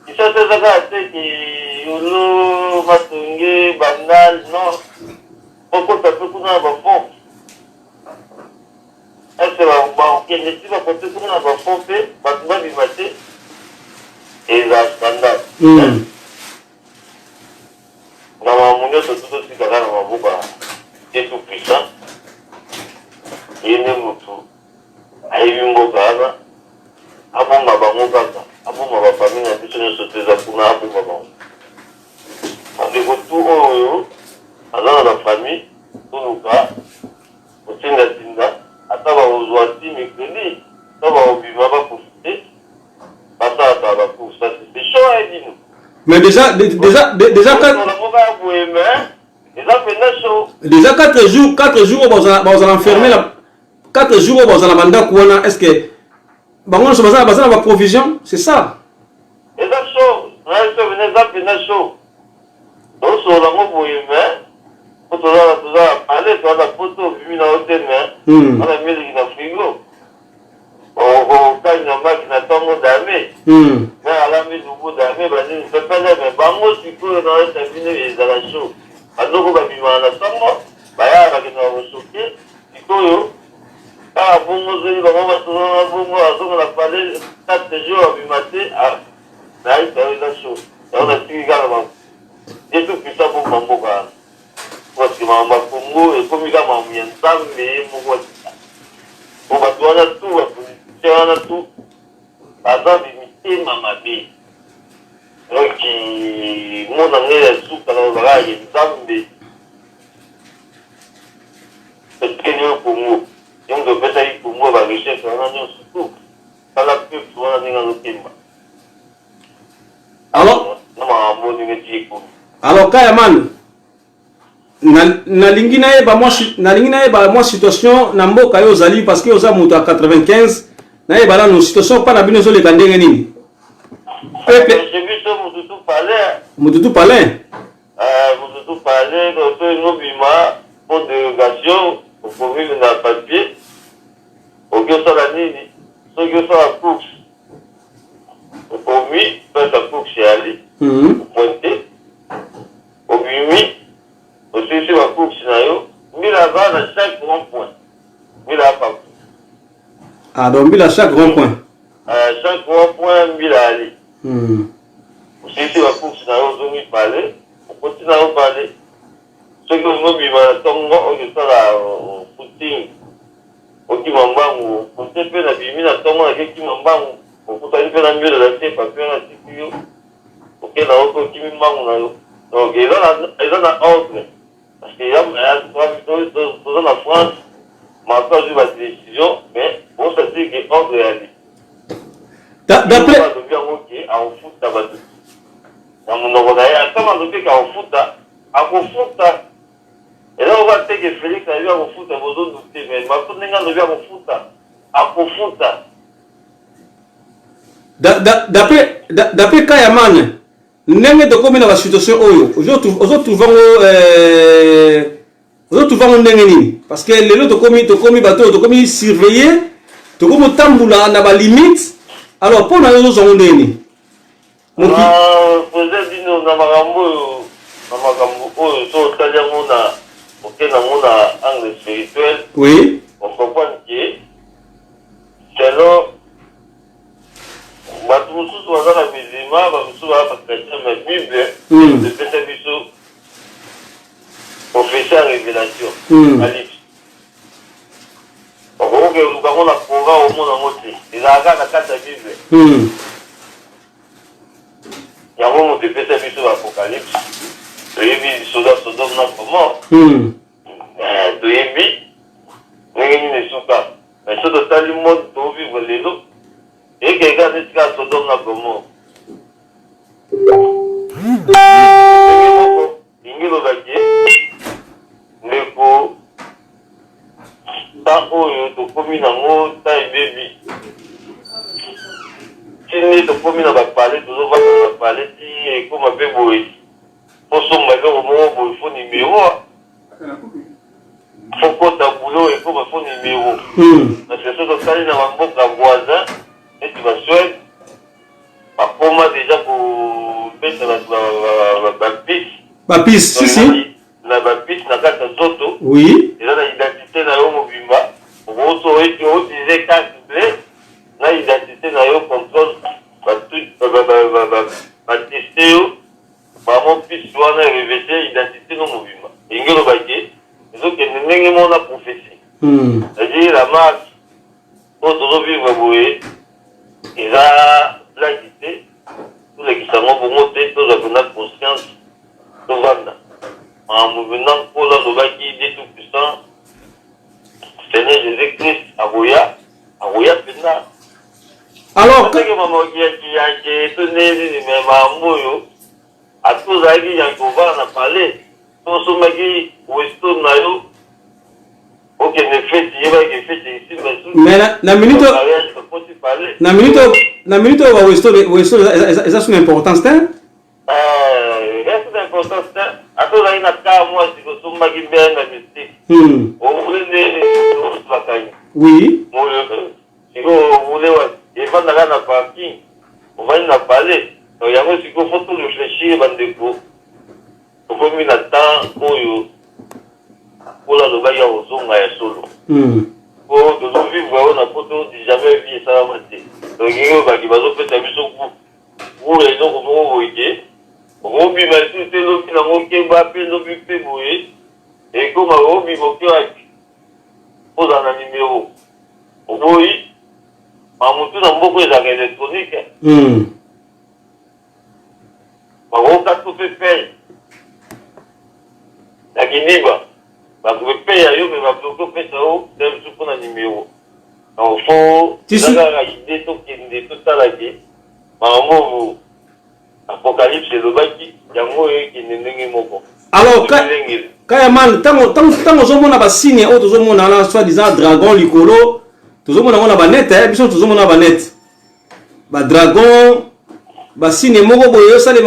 Isa sasa kate ki yulu matunge banal no poko tapi kuna ba fond ese ba kende ti ba kote kuna ba fond pe ba tuba bi mate et la standard na mamunyo to si kala na mabuka et tout puissant yene mutu ayi ngo gaza abonga ba ngo gaza abonga ba famille na biso nyonso teza kuna abonga ba andeko tu oyo azana na famille toluka otinda ata baozwa ti mikeli to baobima baprofite basala bakursa c'est chaud edino Mais déjà 4 jours vous enfermer là 4 jours vous allez banda kuona est-ce que bango so bazana ba provision c'est ça et ça chaud venez ça venez chaud donc sur la mouvement pour aller dans la photo vue na hôtel on a mis dans frigo on gagne un match na tango d'armée mais à la mise au bout d'armée bazine c'est pas là mais bango siko dans la terminer les à la chaud alors ba bima na tango ba ya ba kina choqué siko yo ah bongo zeli ba mama tona bongo azonga na palais 4 jours abimaté ah na ita la chaud on a tiré gala ba et tout putain pour mamboka parce que mama Congo et comme il a mamie nzambe moko on va doana tout on a tout bazan limité mamabe donc mon année la soupe dans le rail nzambe c'est que nous pour nous on doit faire ça pour moi va rechercher on a surtout ça la plus on a dans kimba alors Kayaman na lingina e ba moi situation na mboka yo zali parce que oza mutu a 95 na e bala no situation pas na bino zo le kandenge nini pepe j'ai vu ça mututu palais donc no bima pour dérogation pour vivre dans le papier au que ça la nini ce que ça la course pour lui faire sa course chez Ali pointer au bimi aussi sur la course nayo mille avant à chaque grand point mille à pas ah donc mille à chaque grand point mille à Ali aussi sur la course nayo zone parler continue à parler. Ce que vous m'avez dit, c'est la footing. Ok, mambangu, on sait pas la bimine à ton moment, qui mambangu, on peut aller faire la mieux de la tête, parce que la TPO, ok, la autre qui m'embangu, donc ils ont un ordre, parce qu'il y a dans la France, maintenant j'ai ma décision, mais bon, ça dit que l'ordre est allé. D'après. En foot, ça va tout. Dans mon ordre, comment on fait qu'en foot, à vos foot, et là, on va dire que Félix a eu à foot à vos autres doutés, mais maintenant, on a eu à foot à vos foot. D'après Kayaman, n'aimez de combien la situation aux autres trouvons n'aimez parce que les autres commis bateau, de commis surveillé, de commis tamboula n'a pas limite. Alors pour nous autres on n'aimez. Peut-être dit nous na magambo so talia mona ok na mona angle spirituel. Oui. On comprend que selon Batumusu soit la musulman, Batumusu va chrétien, mais Bible, de Pété Bissou, professeur révélation, Alix. On voit que nous avons la programme au monde en moitié. Il a regardé la carte de Bible. Il y a un moment de Pété Bissou Apocalypse. Le Yébi, Sodome, Sodome, n'a pas mort. Le Yébi, n'est pas. Mais ce que tu as le monde pour vivre les autres. Et quelqu'un dit que Sodome n'a pas mort. Il y a le baguette. Mais pour tant que commis dans mon taille baby. Si nous commis dans la palette, nous allons parler si comme un peu bourré. Pour son mari au moment où il faut numéro. Faut qu'on t'a boulot et comme il faut numéro. Parce que ce que ça dit dans mon voisin, et tu vas souhaiter. Pour moi déjà pour mettre la piste. La piste, si. La piste, la carte d'auto. Oui. Et là, l'identité n'a pas mobimba. Pour vous, tu disais carte bleue. Là, l'identité n'a pas contrôle. Va tester. Mon fils doit revêtir l'identité non mobimba. Il y a le baguette. Les autres, ils n'ont pas prophétie. C'est-à-dire, la marque, pour vivre, vous voyez, il a l'identité. Tous les qui sont pour monter, tous les qui ont conscience de vendre. En mouvement pour le baguette, il est tout puissant. Seigneur Jésus-Christ, à Roya, Pena. Alors, que maman qui a étonné, mais maman, à tous les qui ont parlé, tous ceux qui ont été ok, mais fait, il y a des faits ici, mais la minute où ça c'est une importance, hein? Reste d'importance, à tous les cas, moi, si vous êtes bien la mystique, on voulait les oui. Si vous voulez, il va dans la parking, on va y en parler. Donc, il y a aussi qu'il faut tout réfléchir, Bandeko. Il faut mettre le temps pour la lobaya aux hommes à solo. Pour de nous vivre, on a jamais vu ça à mater. Donc, il y a qui va se faire des choses pour les gens qui vont voyer. On va bien tout le monde qui n'a pas appelé nos buts et comme on va bien pour un numéro. Oui, mais tout dans beaucoup d'argent électronique. On va tout faire. La Guinée, vous pouvez payer à eux, mais vous pouvez faire ça, c'est un peu un numéro. Donc, il faut idée tout ça là. Apocalypse, c'est le bac qui est alors, Kayaman, tant que on a signé, on a soi-disant dragon, licolo, tout le monde a un net, tout le monde a un net. Dragon, signé, moko boyo, ça les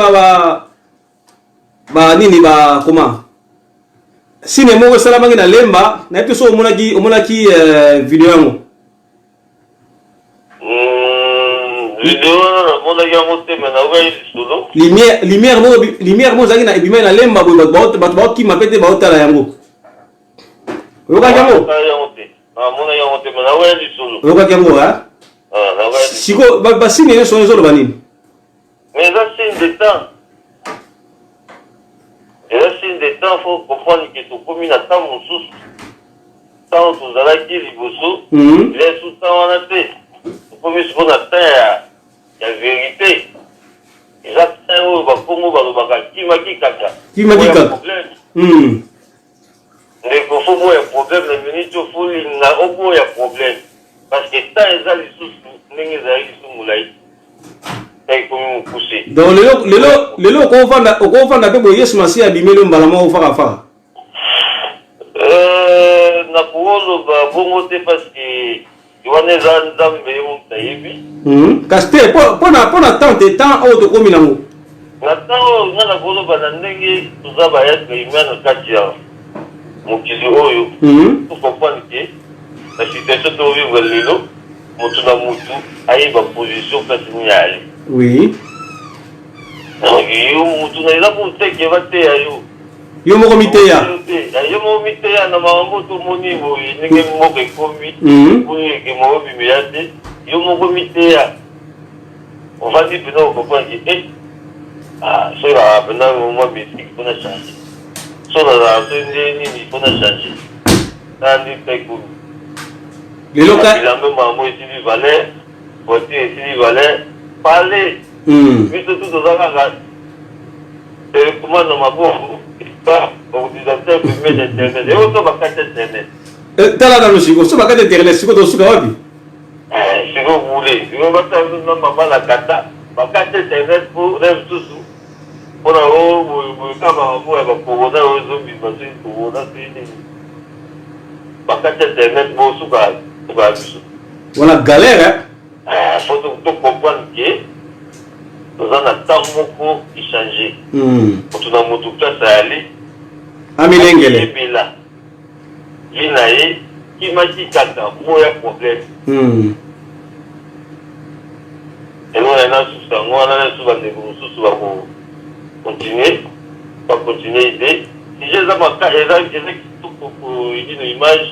nini, comment? Signé, moko, ça la mangue na lemba, na episo, on a qui vidéo. Lumière mo zaki na ebima na lemba boy bato ki mapete ba otala yango. Yoka yango. Yoka yango ha? Siko ba signe ne so zo lo banini. Mais ça signe de temps. Et là, c'est des temps, il faut comprendre que tu commis à temps mon sous. Tant que tu as dit Liboso, il est sous temps en athée. Tu commis ce qu'on attend, il y a vérité. Et là, c'est un peu qui m'a dit caca. Qui m'a dit caca. Mais il faut qu'il y ait un problème, les ministres, il faut qu'il y ait un problème. Parce que tant qu'ils ont les sous, ils ont les sous. Donc, le lot qu'on va n'appeler pour yes, massi abîmer le mbalama au fara. Na kuolo ba bongo te parce que wana za nzambe yo tayibi. Kaste pour na temps au de komi nango. Na temps na kuolo ba na ndenge tuzaba ya imana kati ya mokili oyo. Pour comprendre que la situation to vivre lelo mutu na mutu ayiba position kasi ni ali. Oui. Yo mutu na ila ko teke ba te ayo. Yo moko miteya. Yo moko miteya na mambo to moni bo ndenge moko ekomi. Buni ke mo bimiyate. Yo moko miteya. On va dire que on comprend que so la pena mo musique pour changer. So la ni pour changer. Tandi peko. Le local. Il a même maman ici du Valais. Voiture ici du Valais. Parler. Mais tout dans la comment dans ma boue. Organisateur privé d'internet. Et on va casser internet. T'as là le chico, ça va casser internet, c'est quoi ton souka wapi? Si vous voulez, si vous va faire une maman la cata, va casser internet pour rêve tout sous. Pour la haut, quand ma maman va corona aux zombies, parce que corona c'est une. Va casser internet pour souka. Voilà, galère, hein? Faut comprendre que nous en attendons beaucoup qui changer. Pour tout le monde, tout ça aller. Amilengele. Vinae, qui m'a dit kaka, moi un problème. Et nous on a sous ça, moi on a souvent des ressources pour continuer, idée. Si j'ai ça ma carte, j'ai tout pour une image,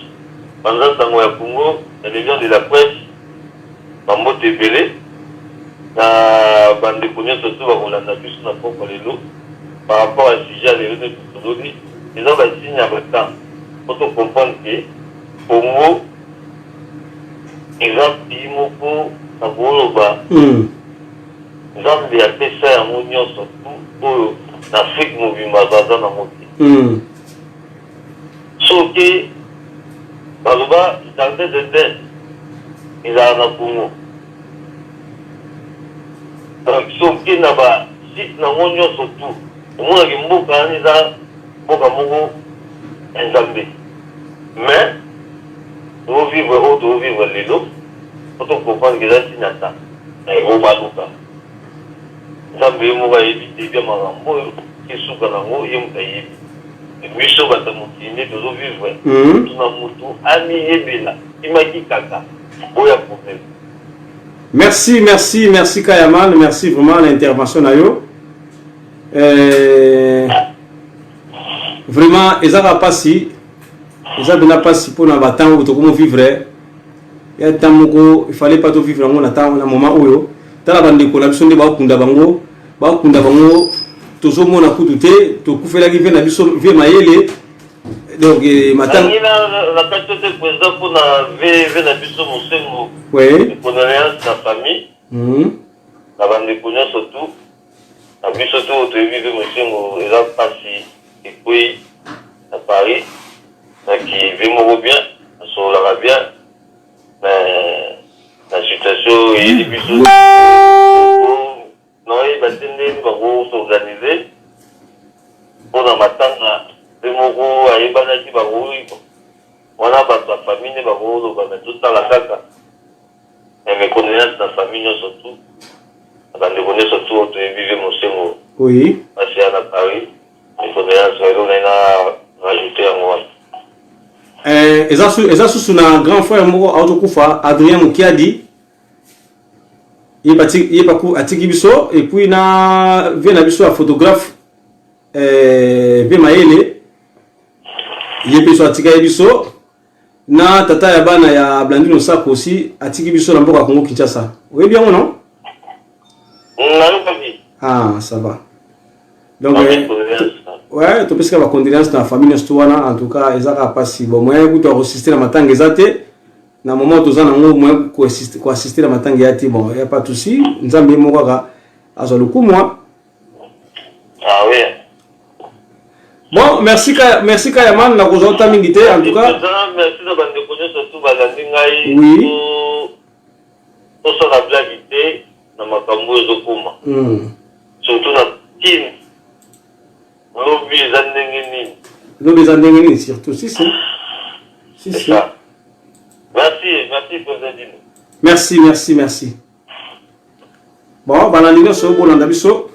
pendant ça moi à Congo, la réunion de la presse, en mot télé. Na bande connaît surtout à Rolanda plus na propre les lots par rapport à sujet à l'événement de Toloni ils ont signé à temps pour comprendre que Congo exemple Imoko na Boloba exemple ya pesa ya monyo surtout au Afrique mobimba zaza na moti soki baloba dans des ils ont na Congo. Donc, si on a site na monyo surtout, on a une mboka aniza mboka moko nzambe. Mais on vivre les lots, faut comprendre que là c'est nata. Et on va luka. Nzambe mo va éviter bien marambo, qui souka na mo yem tayi. Et puis so ba tamukine to vivre. Tout na mutu ami yebela. Imaki kaka. Boya problème. Merci Kayaman, merci vraiment l'intervention nayo. Vraiment, ils n'ont pas si pour nous battre ou comment vivre. Il fallait pas tout vivre en un moment où dans la bande de collaboration de Bakunda Bango, toujours mon akouté, tout coup fait la guerre n'abisso vie maïle. Donc matin. La carte de président pour la vie n'abisso mon sengo. Oui. Condoléances à la famille. La bande de connaissances surtout. La vie surtout au début de monsieur il a passé et puis à Paris. Qui vit mon bien, sur la bien. Mais la situation est difficile. Non, il va s'organiser. Pour la matin, le mogo a ébanaki baroui. On a battu la famille, on va mettre tout dans la caca. Mais mes connaissances de la famille surtout. Quand les connaissances surtout, on peut vivre mon sémo. Oui. Parce qu'il y a à Paris. Les connaissances, on a rajouté à moi. Eza sous na grand frère moko autokufa Adrien Mukiadi. Il pas ku atiki biso et puis na vient na biso photographe Bemaele. Il biso atika biso na tata ya bana ya Blandino Sako aussi atiki biso na mboka Congo Kinshasa. Oui bien non? Non pas dit. Ah ça va. Donc ouais, tu peux que la condoléance dans la famille Stouana en tout cas ezaka pas si bon moi écoute assister la matanga ezate na moment tous en ngo moi ko assister la matanga yati bon y a pas de souci nzambe moko ka azoluku moi. Ah oui. Bon, merci Kayaman na kozota mingité en tout cas. Merci de bande connaître surtout bazandi ngai. Oui. Pour ça la blague na makambo ezokuma. Surtout na team. Lobi zandengeni surtout si. Merci, merci Merci. Bon, balandino so bolanda biso.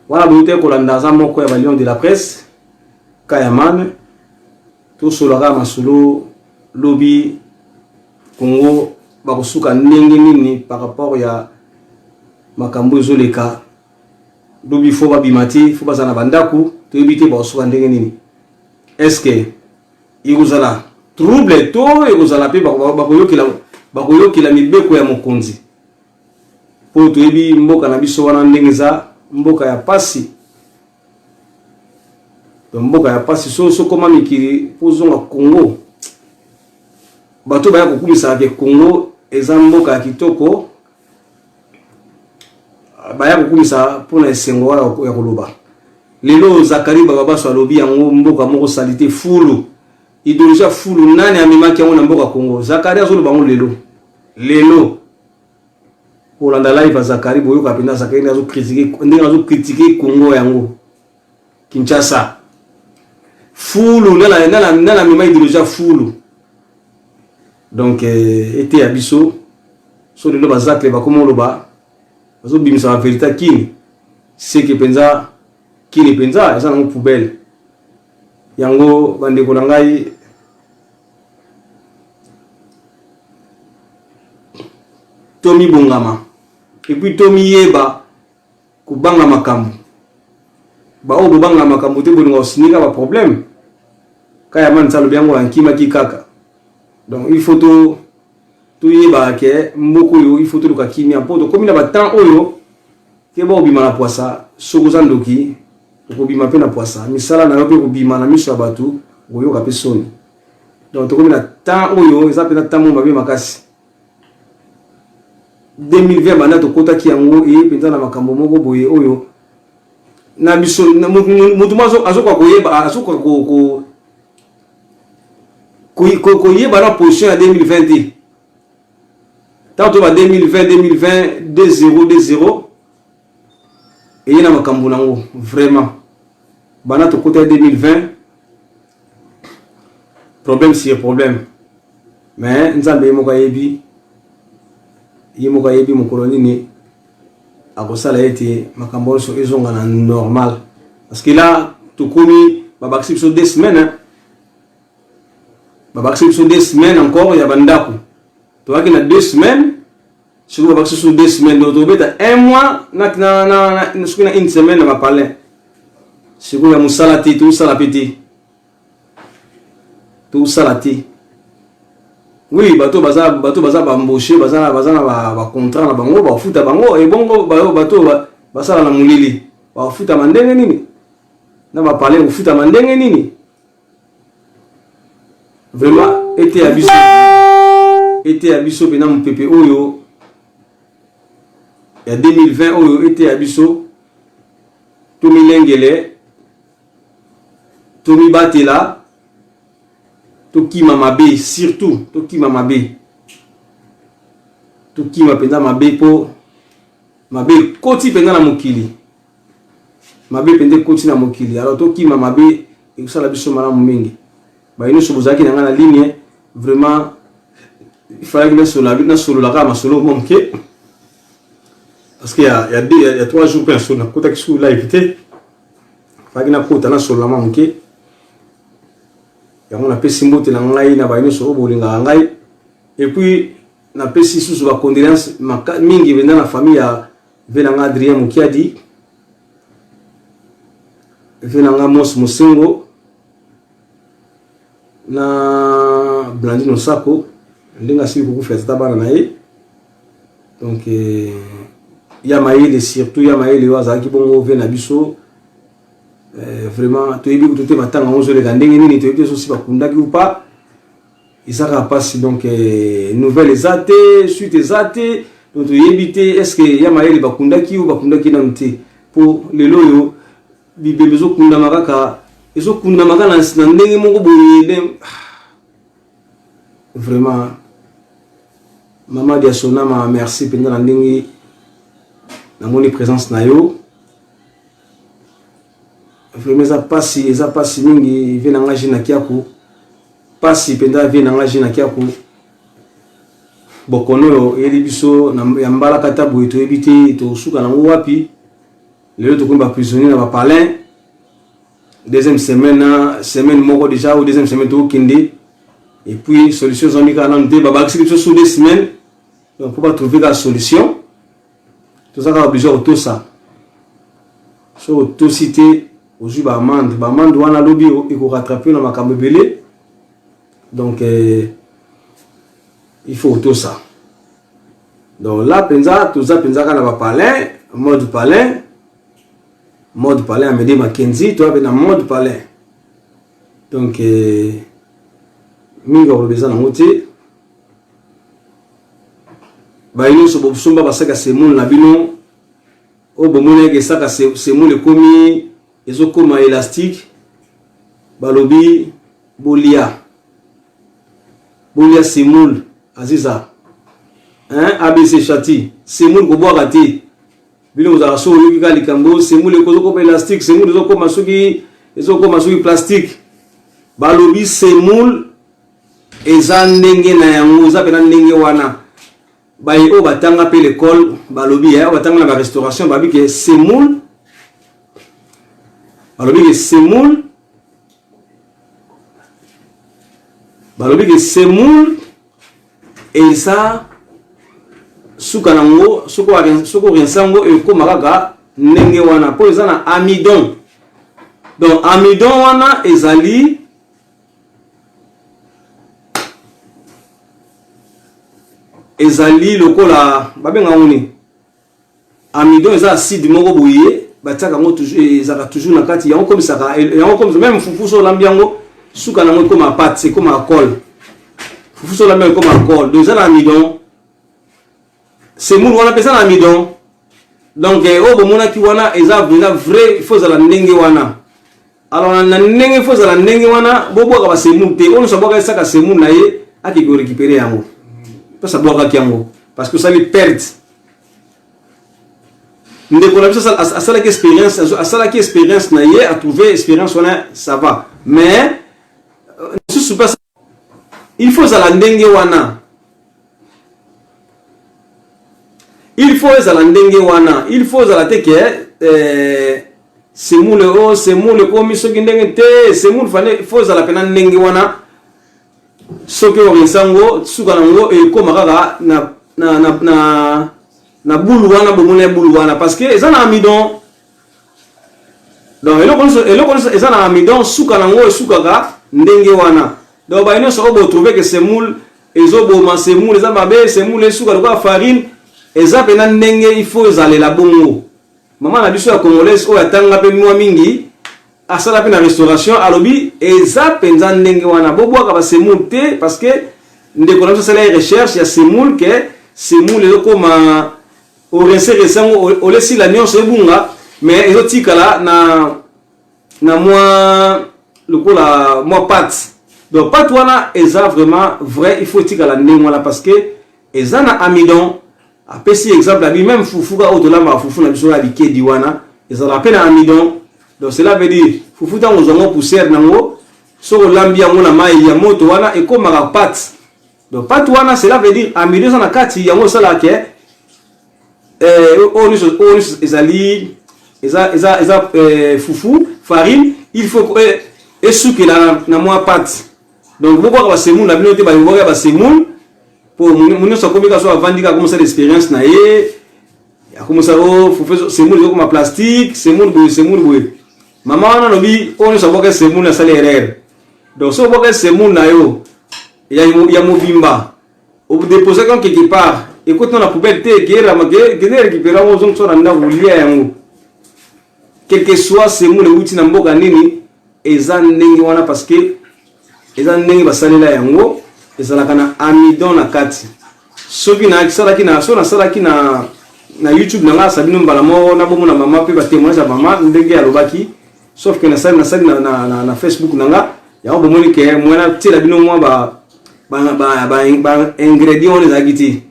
Voilà bonité kolanda za moko ya balion de la presse. Kayaman tout solaka masolo lobi Congo bakosuka ndenge nini par rapport ya makambo ezoleka. Lobi faut babimati faut bazana bandaku to éviter bakosuka ndenge nini. Est-ce que ikozala trouble to ikozala pe bakoyokela mibeko ya mokonzi po to ebi mboka na biso wana ndenge za mboka ya pasi. Mboka ya pasi so koma mikili pozonga Congo bato baya kokumisa ke Congo eza mboka ya kitoko baya kokumisa pona esengo ya koloba lelo Zakari babaso alobi yango mboka moko salite fulu idéologie fulu nani amemaki yango na mboka Congo Zakari azoloba bango lelo Olanda live Zakari boyoka pena Zakari azo critiquer Congo yango Kinshasa fulu nana mema idéologie fulu donc était abisso so lelo bazakle bakoma loba bazo bimisa la vérité kini c'est que penza kini penza eza na poubelle yango bandeko na ngai Tomi bongama et puis Tomi yeba kubanga makambo ba o banga makambo te bolinga osinika ba problème kaya man salo biango lankima kikaka donc il faut tout yeba ke mboko yo il faut tout ka kimia poto comme na ba temps oyo ke ba obima na poisa sokoza ndoki ko bima pe na poisa misala na yo pe ko bima na miso abatu boyo ka pesoni donc to comme na temps oyo eza pe na temps mo mabe makasi 2020 bana to kota ki yango e penza na makambo moko boye oyo na biso mutu mazo azoka koyeba azoka ko yeba na position ya 2020 tanto ba 2020 20 et na makambo nango vraiment bana to kota 2020 problème sur problème mais nzambe mo kayebi yemo kayebi mo kolonini akosala ete makambo so ezonga na normal parce que là tout komi babakisi so 2 semaines babakisi so 2 semaines encore ya bandako to waki na 2 semaines si babakisi so 2 semaines do to beta 1 mois na sukuna une semaine na parler si ko ya musalati tout ça la petit tout ça la ti oui bato baza ba embaucher baza ba contrat na bango ba futa bango et bongo bato basala na mulili ba futa mandenge nini na ba parler ba futa mandenge nini vraiment était abisso bena mpepe oyo ya 2020 oyo était abisso to milengele to mi batela to kima mabe surtout to kima mabe to kima penda mabe po mabe koti penda na mokili mabe pende koti na mokili alors to kima mabe ekusala biso malamu mingi ba ino so bozaki na ngana ligne vraiment il fallait que na solo la kama solo monke parce que il y a 3 jours personne kota ki sur live te fallait na kota na solo la monke yango na pesi mbote na ngai na ba ino so bolinga ngai et puis na pesi susu ba condoléance mingi venda na famille ya venanga Adrien Mukiadi venanga Mos Musengo na Blandino Sako ndinga si ko festa bana na ye donc ya maile surtout ya maile wa za ki bongo vena biso vraiment toyebi kutote batanga ozoleka ndenge nini toyebi sosi bakundaki ou pas ezaka pasi donc nouvelle ezate suite ezate donc toyebi te est-ce que ya mayele bakundaki ou bakundaki nanu te po lelo oyo bibembe ezokundama kaka na ndenge moko boye vraiment Maman Diasona ma merci pendant la ndenge na moni présence na yo vraiment ça passe mingi vient na ngajina kiako passe pendant vient na ngajina kiako bokono eli biso na yambala kata boye to ebite to suka na wapi lelo to komba prisonnier na ba palin deuxième semaine moko déjà ou deuxième semaine to kindi et puis solution zamika na ndé baba qui sous 2 semaines on peut pas trouver la solution tout ça a besoin de tout ça sur tout cité au juba amande wana lobby et ko rattraper na makambo belé donc il faut tout ça donc là penza tout ça penza kana ba palin mode palin à Médé Mackenzie toi ben mode palin donc minga olobeza na ngote bayino so bobusumba basaka semul na bino o bomone ke saka semul komi ezokoma élastique balobi bolia semul aziza ABC chati semul ko boaka te bino za so yoki ka likambo semul ko zokoma élastique semul ezokoma suki plastique balobi semul eza ndenge na yango eza pena ndenge wana bayi o batanga pe l'école balobi ya batanga na ba restauration babi ke semoule balobi ke semoule eza suka nango suko rensango e ko makaka ndenge wana po eza na amidon donc amidon wana ezali lokola babenga ngoni amidon eza acide moko boye bataka ngo toujours na kati yango comme ça même fufuso lambiango suka na ngo comme pâte c'est comme alcool fufuso lambiango comme alcool donc ça amidon c'est moule wana pesa na amidon donc o bomona ki wana eza vrai faut la ndenge wana alors na ndenge faut la ndenge wana bobo ka ba semou te on so boka saka semou na ye aki ko récupérer yango parce que ça lui perd. Nous décollons ça à ça expérience naie à trouver expérience ça va mais il faut ça la ndenge wana il faut ça la teke semule komi soki ndenge te semule fane faut ça la pena ndenge wana soki oresango suka nango e koma kaka na bulu wana bomona bulu wana parce que eza na amidon donc eloko eza na amidon suka nango e suka ka ndenge wana donc ba ino so bo trouver que semoule ezoboma semoule eza mabe semoule suka lokola farine eza pena ndenge il faut ezalela bongo mama na biso ya congolaise oyo atanga pe mwa mingi asala pe na restauration alobi eza penza ndenge wana bobwaka ba semoule te parce que ndeko na sala recherche ya semoule que semoule ezokoma oresango olesi la nyonso ebunga mais ezotikala na mwa lokola mwa pâte donc pâte wana eza vraiment vrai il faut tikala ndenge wana parce que eza na amidon apesi exemple abi même fufuka otolamba fufu na biso ya likedi wana ezala pe na amidon donc cela veut dire fufu tango zongo poussière nango soko lambi yango na mai ya moto wana ekomaka pâte donc pâte wana cela veut dire amidon na kati yango sala ke onis ezali eza fufu farine il faut esukela na mwa pâte donc beaucoup ba semoule na bino te ba ngoka ba semoule pour mon so komika so avandika comme ça l'expérience na ye ya comme ça fufu semoule comme plastique semoule boye mama wana lobi on so boka semoule na sala erreur donc so boka semoule na yo ya mobimba au déposer quelque part écoute na poubelle te guerre ma guerre récupérer on zong so na roulier yango quel que soit semoule outi na mboka nini eza ndenge wana parce que eza ndenge basalela yango ezalaka na amidon na kati soki na salaki na so na salaki na YouTube na nga sabino mbala mo na bomo na mama pe ba témoignage mama ndenge ya lobaki sauf que na Facebook na nga ya bomoni ke mwana tela bino mwa ba ingrédients on les agiti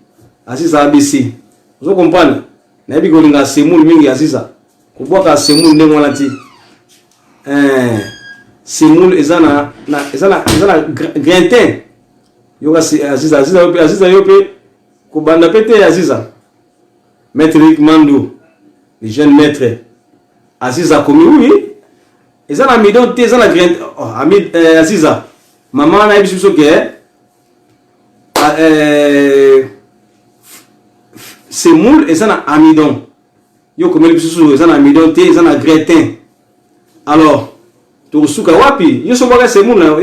asisa ABC vous comprenez na bi ko linga semoule mingi asisa kubwaka semoule ndenge wana ti semoule ezana gratin yoka Aziza yope kubanda pete Aziza maître Rick Mandou le jeune maître Aziza komi oui ezana midon te ezana gratin Aziza maman na ebiso ke semoule ezana amidon yo komi ebiso ezana amidon te ezana gratin alors to suka wapi yo so boka semoule na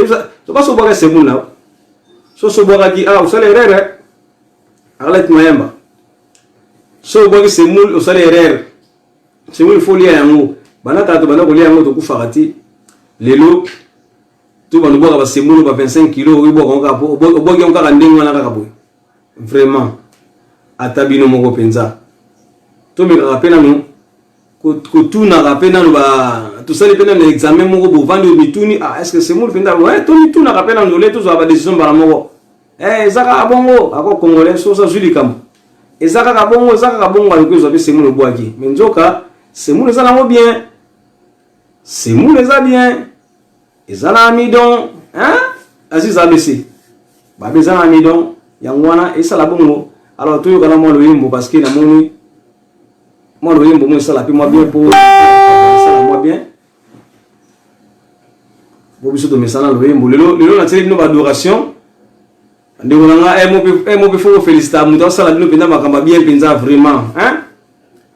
to pas so boka semoule na so boka ki usale rere alet mayamba so boka semoule usale rere semoule folia yango banata to banako lia yango to kufarati lelo to banu boka ba semoule ba 25 kg oui boka boka onka ndenge wana kaka boy vraiment atabino moko penza to me rapena no ko tuna rapena no ba tout ça dépend de l'examen moko bo vendre mituni est-ce que semoule penda ouais to mituna rapena no le to zo ba décision ba moko ezaka bongo ako congolais so sa juli kam ezaka ka bongo aliko zo be semoule boaki mais nzoka semoule za nango bien semoule za bien ezala amidon Aziza ABC ba bezana amidon yangwana esala bongo alors to yokala mo loyimbo parce que na moni mo loyimbo mo esala pi mo bien pour esala mo bien bo biso to mesana loyimbo lelo na tele bino ba adoration ndeko nanga mo pe faut féliciter muto sala bino penda makamba bien penza vraiment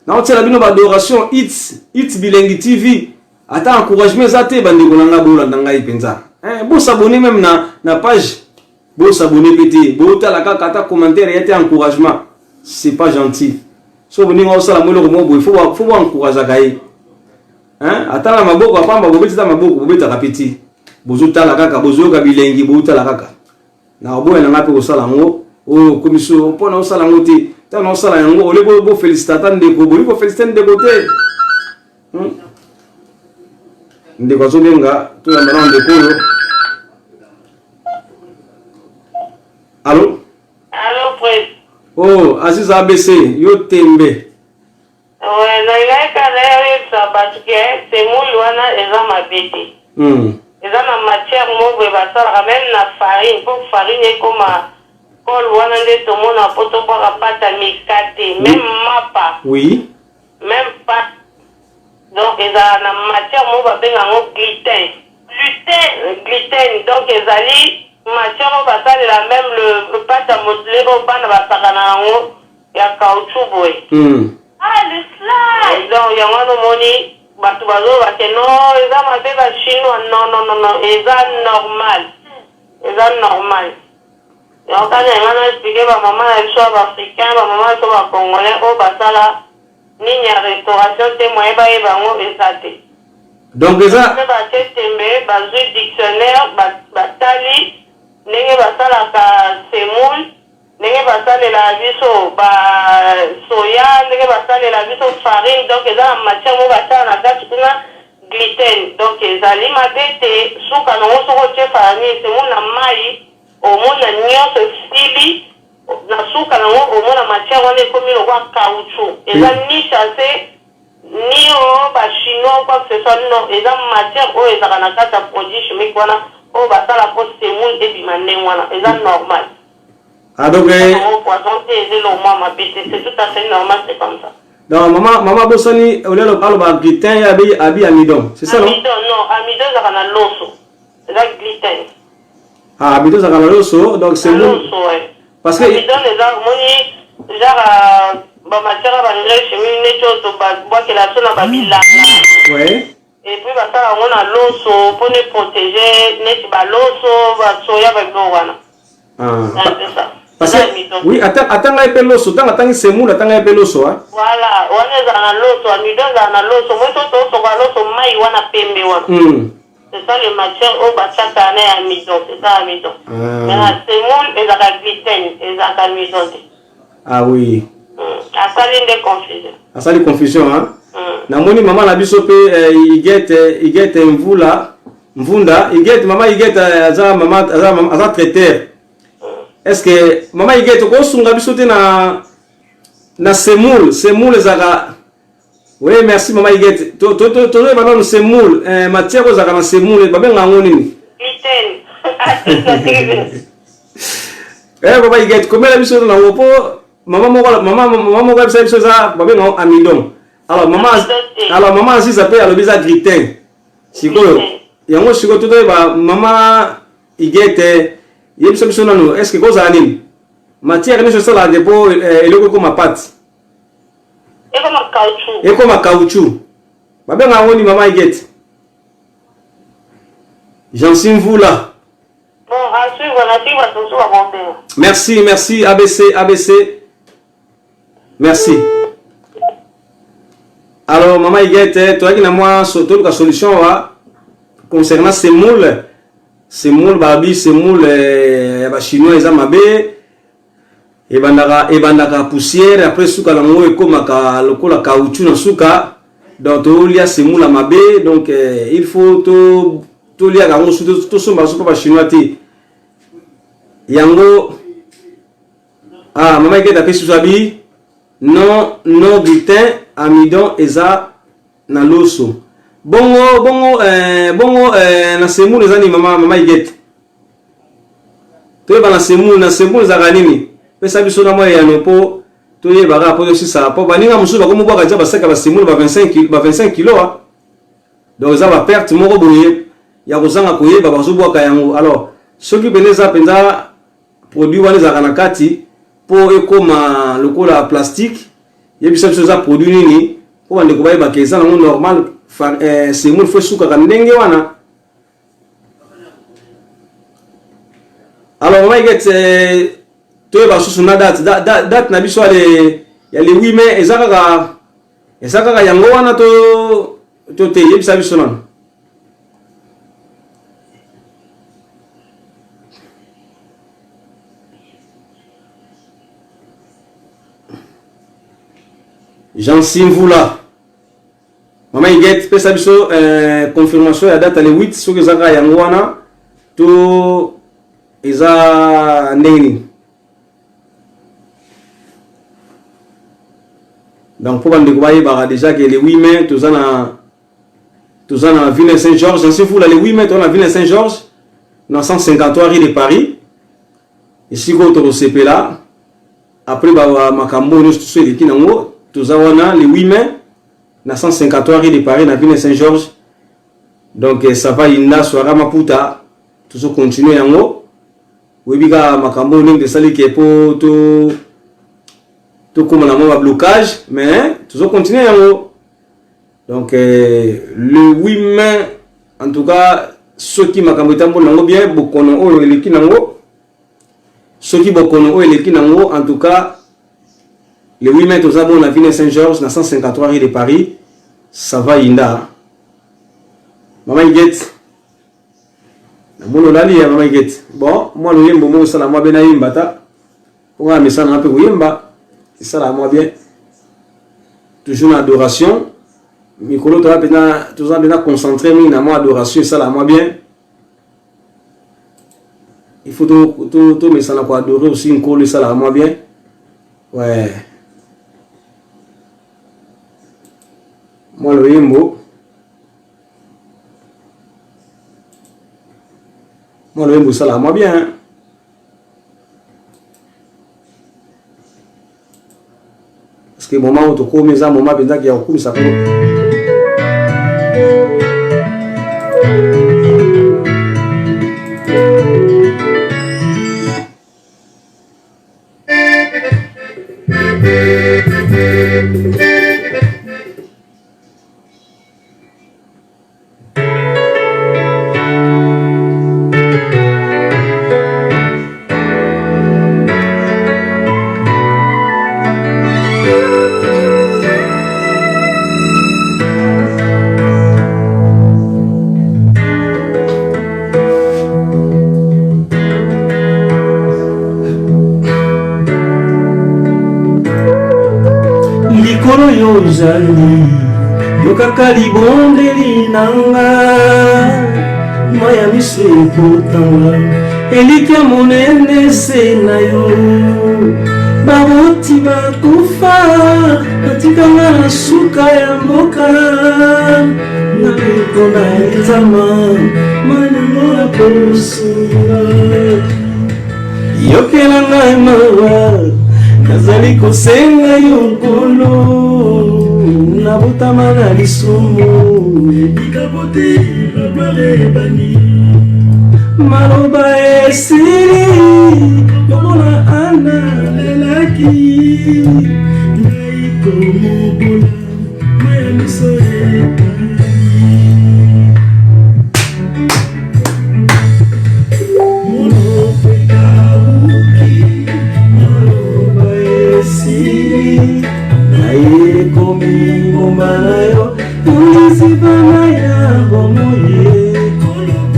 na tele bino ba adoration it's Bilengi TV ata encouragement zate bandeko nanga bola nanga ipenza bo s'abonner même na page bo s'abonner pété bo tala kaka ata commentaire et encouragement c'est pas gentil so boni ngo sala mo loko mo bo faut encourager kai ata na maboko apamba bo betita maboko bo beta kapiti bozo tala kaka bozo ka Bilengi bo tala kaka na bo na ngape ko sala ngo komiso pona o sala ngo ti ta no sala ngo ole bo féliciter ndeko bo féliciter ndeko te ndeko zo benga to ya mwana ndeko yo Allô Prince. Aziza ABC yo tembe Ouais, na kana ça parce que semoule wana eza mabete eza na matière moko basala même na farine pour farine comme kol wana nde to mona poto kwa pata mikate même mapa oui même pas donc eza na matière moko benga ngo gluten donc ezali matière moko basala même le pâte à modeler au bana basakana ngo ya caoutchouc boy le slide donc yango no moni batu bazo bake no eza mabe ba chinois non eza normal donc quand on a expliqué ba maman na biso ba africain ba maman so ba congolais o basala nini ya restauration te moye ba ebango ezate donc eza ba tembe ba zui dictionnaire batali ndenge basalaka semoule ndenge basalela biso ba soya ndenge basalela biso farine donc eza na matière mo basala na kati kuna gluten donc ezali mabe te suka nango soko tie farine semoule na mai omona nyonso esili na suka nango omona matière wana ekomi lokwa caoutchouc eza ni chasse ni bachinois quoi que ce soit non eza matière oyo ezaka na kati ya produit chimique wana oyo basala po semoule ebima ndenge wana eza normal. Donc c'est tout à fait normal, c'est comme ça. Donc maman Bossani, on a le gluten et abi amidon, c'est ça non? Amidon non, amidon ça va dans l'osso. C'est la gluten. Amidon ça va dans l'osso, donc c'est l'osso ouais. Parce que amidon les harmonies genre ba matière ba ngre chimie neto to ba bois que la sona ba bilana. Ouais. Et puis ba ça on a l'osso pour les protéger, net ba l'osso ba soya ba wana. C'est ça. parce que oui atanga epeloso tanga tangi semula tanga epeloso hein voilà on est dans l'eau amidon dans l'eau moi to so l'eau mai wana pembe wana c'est ça le matière au bachata na amidon c'est ça amidon mais la semoule et la gluten et la amidon ah oui asali confusion hein namoni mama na biso pe igete mvunda igete mama igete aza traiteur est-ce que mama igete ko sunga biso te na semoule zaka oui merci mama igete to ba no semoule matière ko zaka na semoule ba benga ngoni gluten baba igete komela biso na wopo mama moko biso za ba benga amidon alors maman Aziza pe alobiza gluten sikoyo yango sikoyo tout ba mama igete yebiso biso nano est-ce que koza nini matière ni ça la depo eloko ko ma pâte et comme caoutchouc ba benga ngoni mama igete Jansim vous là bon à suivre tout ça va merci ABC merci. Alors, maman Igete, toi qui n'as moi surtout la solution concernant ces moules Barbie, ces moules chinois ils ont et bandaka poussière après souka la mo et comme la caoutchouc dans souka donc il y a ces moules mabé donc il faut tout lier à tout son baso pas chinois ti yango maman Igete a fait sous habit non gluten amidon eza na loso bongo na semoule eza ni mama Igete to ba na semoule za nini pesa biso na moya no po to ye ba po aussi ça po baninga musu ba ko mo bwa ka ba seka ba semoule ba 25 kg donc za ba perte moko boye ya kozanga koyeba ba zo bwa ka yango alors soki beleza penza produit wana za na kati po ekoma lokola plastique yebisa biso za produit nini po bande ko bayeba ke eza na normal semoule fo suka ka ndenge wana alors moi get to ba susu na date na biso ya le 8 mai ezaka yango wana to te yebisa biso nana Jansim vous là maman Igete pesa biso confirmation ya date le 8 soki ezaka yango wana to eza ndenge donc pour bande ko bayeba déjà que le 8 mai tozana ville Saint-Georges Jansim vous là le 8 mai tozana ville Saint-Georges dans 153 rue de Paris ici ko to sepela après ba makambo no tout le kinango tozawana le 8 mai na 153 rue de Paris na ville Saint-Georges donc ça va inna soara maputa tout continuer yango webika makambo ning de sali ke po to comme na mo blocage mais tout continuer yango donc le 8 mai en tout cas ceux qui makambo tambo nango bien bokono oyo eleki nango ceux qui bokono oyo eleki nango en tout cas le 8 mai, nous avons la ville Saint-Georges, dans 153 rue de Paris. Ça va, Inda. Maman Igete. Maman Igete. Bon, moi, nous sommes bon, ça la moi bien à Imbata. On va mettre ça un peu Yimba. Ça la moi bien. Toujours l'adoration. Mikolo, tu vas bien concentrer dans moi adoration. Ça la moi bien. Il faut tout mettre ça là pour adorer aussi une colle. Ça la moi bien. Ouais. Moi le yimbo ça là moi bien parce que moment où tu commes ça moment bien qu'il y a au ça ozali yokaka libondeli nanga maya miso ekotanga elikya monene se na yo baboti bakufa batikanga na suka ya mboka na ekona ezama manyango akosunga yokela ngai mawa nazali kosenga yo nkolo nabotama na lisumu ikabote babare ebani maloba esili yomona ana lelaki ngai komobola maya miso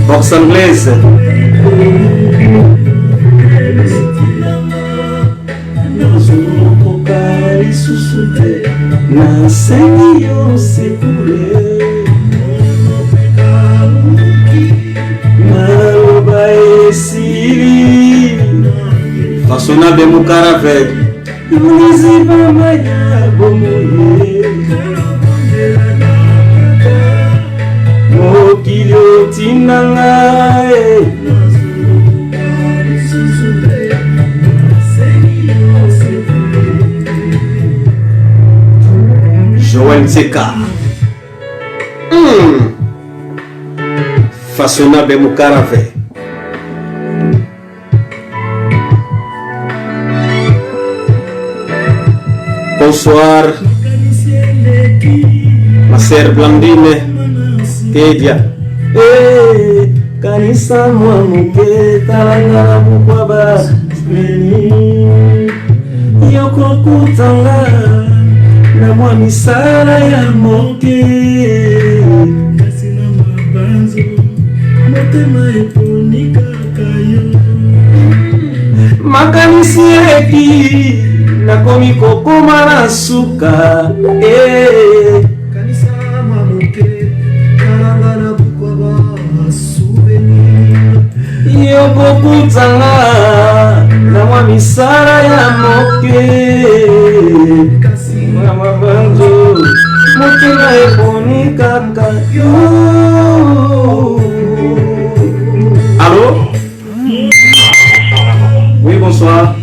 Force anglaise. Façonnable Moukarave. Mokilio tinanga Joël Tseka Façonnable Moukarave. Bonsoir ma sœur Blandine Kedia. Kanisa mwa muke talanga bukwaba yoko kutanga na mwa misala ya moke kasi na mabanzo motema eponika kayo makanisi eki nakomi kokoma na suka kanisa mwa muke talanga na bukwaba yokokutanga na mwa misala ya moke kasi na mabanzo motema eponikaka yo. Allô? Oui, bonsoir.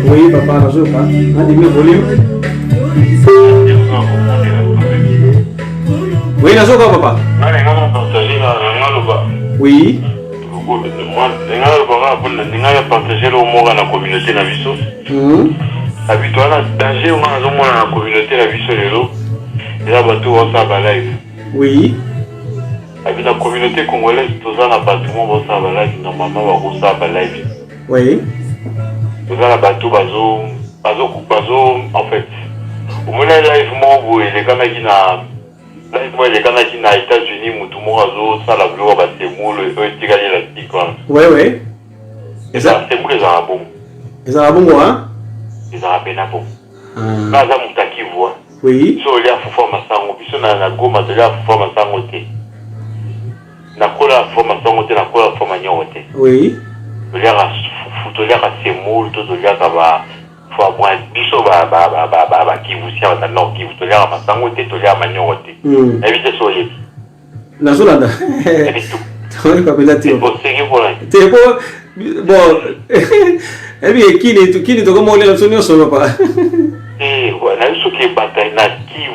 Oui, papa, bonjour. Dis-moi volume. Oui, nazoka papa. Oui. Partager le mot dans la communauté na biso. Habituellement danger on a dans la communauté la biso lelo. Là bateau on ça live. Oui. Avec la communauté congolaise tous ça na bâtiment on ça live normalement on ça live. Oui. Tous ça na bateau bazo en fait. Au moins live mo les gars qui na live moi les gars qui na États-Unis mutu mo azo ça la bloc ba semou le tigali la tikwa. Oui oui. Et ça c'est moi les arabes. Les arabes hein? Les arabes na bon. Là ça mutaki voix. Oui. So il y a forme sango biso na goma de la forme sango te. Na kola forme sango te na kola forme nyote. Oui. Il y a futolia ka semou to to ya ka ba faut moins biso ba kivusia na no kivutolia ma sango te to ya manyote. Éviter so yebi. Na zolanda. Éviter. Toi pas peut-être. Bon c'est pour là. T'es bon. Eh bien kini to comme on est sonyo solo pas. Voilà, ce qui est bataille na kivu.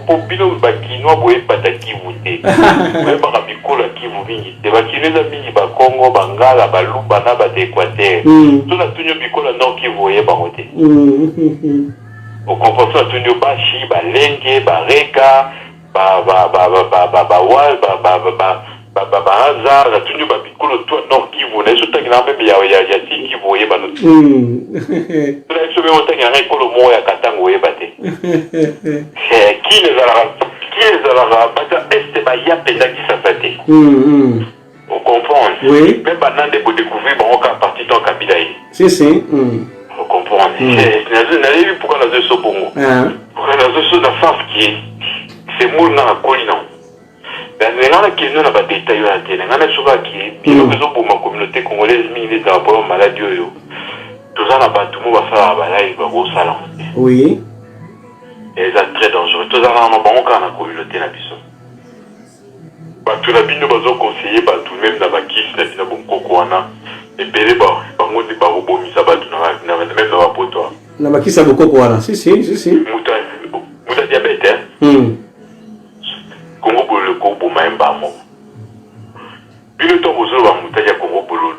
Pour bino ba kinwa boye bataille kivu te. Mais ba bikola kivu mingi. Te ba kineza mingi ba Congo, Bangala, ba Luba na ba Équateur. Tout la tunyo bikola non kivu ye ba moté. Au comprend ça tunyo ba chi, ba lenge, ba reka, ba wal, ba hazard, la tunyo ba bikola toi non kivu. Na so tangina même ya ti kivu ye ba no. Tout la so be otanga rekolo mo ya katango ye ba te. Qui les a bata est ba ya penda qui s'appelle. On comprend. Oui. Même pendant de découvrir bon ka parti ton kabila. Si. On comprend. comprendre. N'allez pourquoi la zone bongo. Pourquoi la zone dans le sens qui c'est moule dans la colline. Mais là qui nous n'a pas détaillé la télé. On a souvent qui est pour ma communauté congolaise minée dans la maladie. Tout ça n'a pas tout le monde va faire la live au salon. Oui. Et c'est très dangereux. Tout ça n'a pas encore dans la communauté la biso. Bah tout la bino bazo conseiller bah tout même dans la kiss na bino bon kokwana. Et belé bah bango de baro bomi ça ba tout na même dans la poto. Na ba kiss ba kokwana. Si. Muta diabète hein. Congo bolo ko bo maemba mo. Bino to bozo ba muta ya Congo bolo.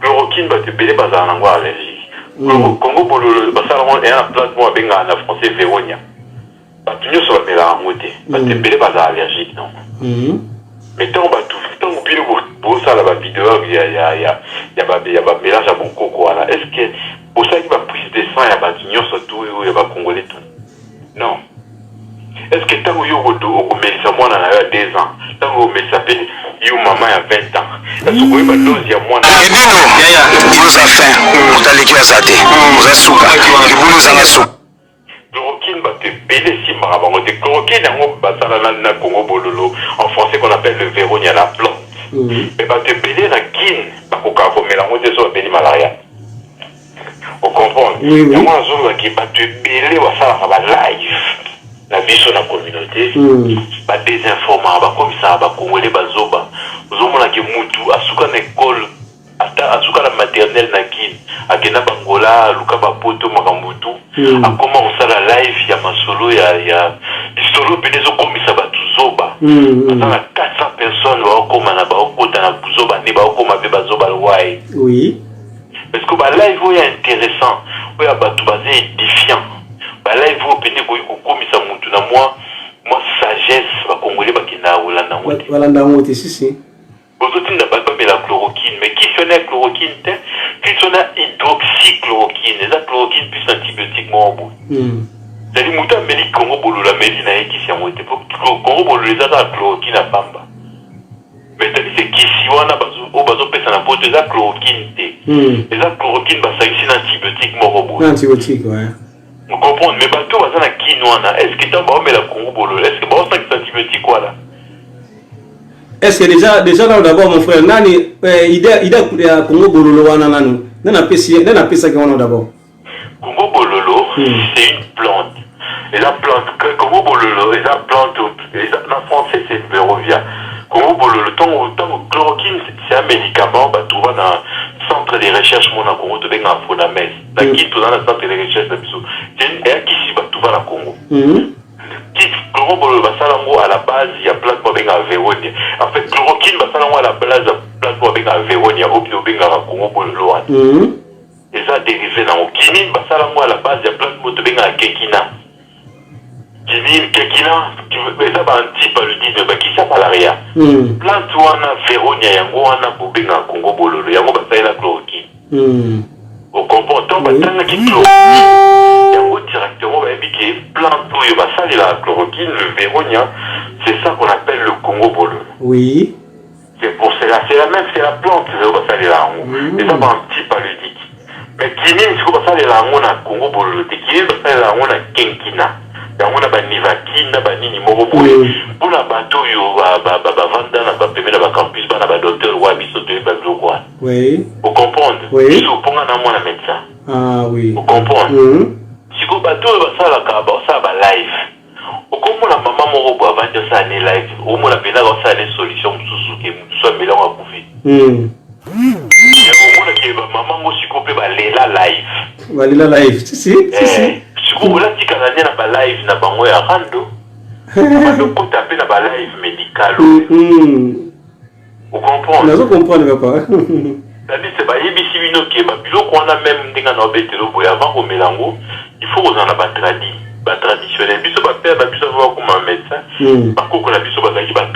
Chloroquine ba te belé ba za na ngwa allergie. Congo bolo ba ça on est en place moi benga na français Véronia. Ba tunyo so ba la ngote. Ba te belé ba za allergique non. Mais tant que tout le pour ça la vidéo il y a mélange à bon coco là. Est-ce que pour ça qu'il va prise de sang il y a batignon surtout il y a congolais tout. Non. Est-ce que tant que yo au Mélissa moi dans la 2 ans, tant que Mélissa s'appelle yo maman il y a 20 ans. Est-ce que vous avez dose il y a moins et bien non il vous a faim vous allez qui a saté vous asuka il vous nous en soupe. Chloroquine va te belé si marabango de chloroquine na Congo bololo en français qu'on appelle le Véronia la plante. Mais va te belé la guine ba ko ka ko melango de so belé malaria. Vous comprenez? Oui. Et moi zo qui va te belé wa ça va live. La vie sur la communauté va désinformer ba comme ça ba congolais bazoba. Zo mona ki mutu asuka na école asuka la maternelle na kin akena bangola luka bapoto makambutu akoma osala live ya masolo ya solo benezo komisa batu zoba atana 400 personnes ba okoma na ba okota na zoba ne ba okoma be bazoba lwai. Oui. Parce que ba live est intéressant oya batu bazé édifiant ba live opene ko komisa mutu na moi sagesse ba congolais bakina olanda ngote Olanda ngote si. Aujourd'hui, n'a pas la chloroquine, mais qui sonne la chloroquine, qui sonne la hydroxychloroquine, et la chloroquine plus antibiotique, moi, au bout. C'est-à-dire, mouta méli Congo bolo la méli na qui s'y a monté. Congo bolo les a la chloroquine à Bamba. Mais c'est-à-dire, c'est qui si on a bazo pèse na pote, les a chloroquine, les a chloroquine, bah, ça ici l'antibiotique, moi, au bout. Antibiotique, ouais. Vous comprenez, mais bateau, bah, ça na quinoa, est-ce que t'as pas la Congo bolo, est-ce que bah, ça c'est antibiotique, quoi, là? Est-ce que déjà là d'abord mon frère nani idée ya Congo bololo wana nani nana pesa kwa d'abord Congo bololo c'est une plante et la plante Congo bololo et la plante en français c'est Vérovia. Congo bololo tant chloroquine c'est un médicament bah tu vas dans centre de recherche mon Congo tu vas en Fonames là qui tu dans le centre de recherche biso et qui si bah tu vas à Congo chloroquine à la base il y a plein de à Véronia. En fait chloroquine à la base plein de à Véronia au bien à Congo bololo et ça dérivé dans quinine à la base il y a plein de à Kekina. Kekina ça va antipaludisme qui ça malaria. Plante wana Véronia yango wana bobenga Congo bololo yango la chloroquine. Au comprend tant qui chloroquine yango directement qui plante pour la chloroquine le Véronia c'est ça qu'on appelle le Congo bololo. Oui. C'est pour cela c'est la même c'est la plante c'est là et ça va antipaludique. Mais quinine c'est comme ça les na Congo bololo te quinine c'est la na kenkina. On a banivakine na banini moko boye pour la bateau yo ba vanda na ba pemela ba campus ba na ba docteur wa biso de ba biloko. Oui. Vous comprenez? Oui. Biso ponga na mwana médecin. Ah oui. Vous comprenez? Siko bateau ba sala ka ba sa ba live. Okomona mama moko bo avant de ça ne live. Omona pena ko sa les solutions mususu ke mususu amela wa kufi. Omona ke ba mama mo siko pe ba lela live. Ba lela live. Si. Vous la tikana na ba live na bango ya rando. Rando ko taper na ba live médical. Vous comprenez? Vous comprenez papa. C'est-à-dire c'est ba yebisi bino ke ba biloko wana même ndinga na betelo boya avant ko melango, il faut qu'on en a ba traditionnel biso ba père ba biso va comme un médecin. Par contre la biso ba zaki ba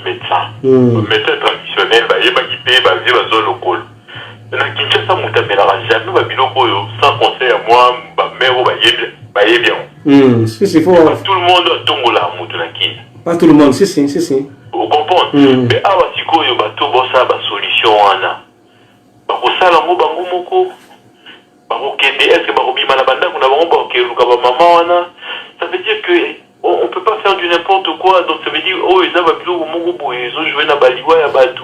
médecin. Médecin traditionnel ba yeba ki pe ba vie ba zo local. Na Kinshasa mutamela jamais ba biloko yo sans conseil à moi ba mère ba yebi. Si faut tout le monde tongola mutu na kin. Pas tout le monde si. Vous comprenez? Mais awa sikoyo bato bosa ba solution wana. Ba ko sala mo bango moko. Ba ko kende est-ce que ba ko ça veut dire que on peut pas faire du n'importe quoi. Donc ça veut dire oh ils avaient plutôt ils ont joué na baliwa ya batu.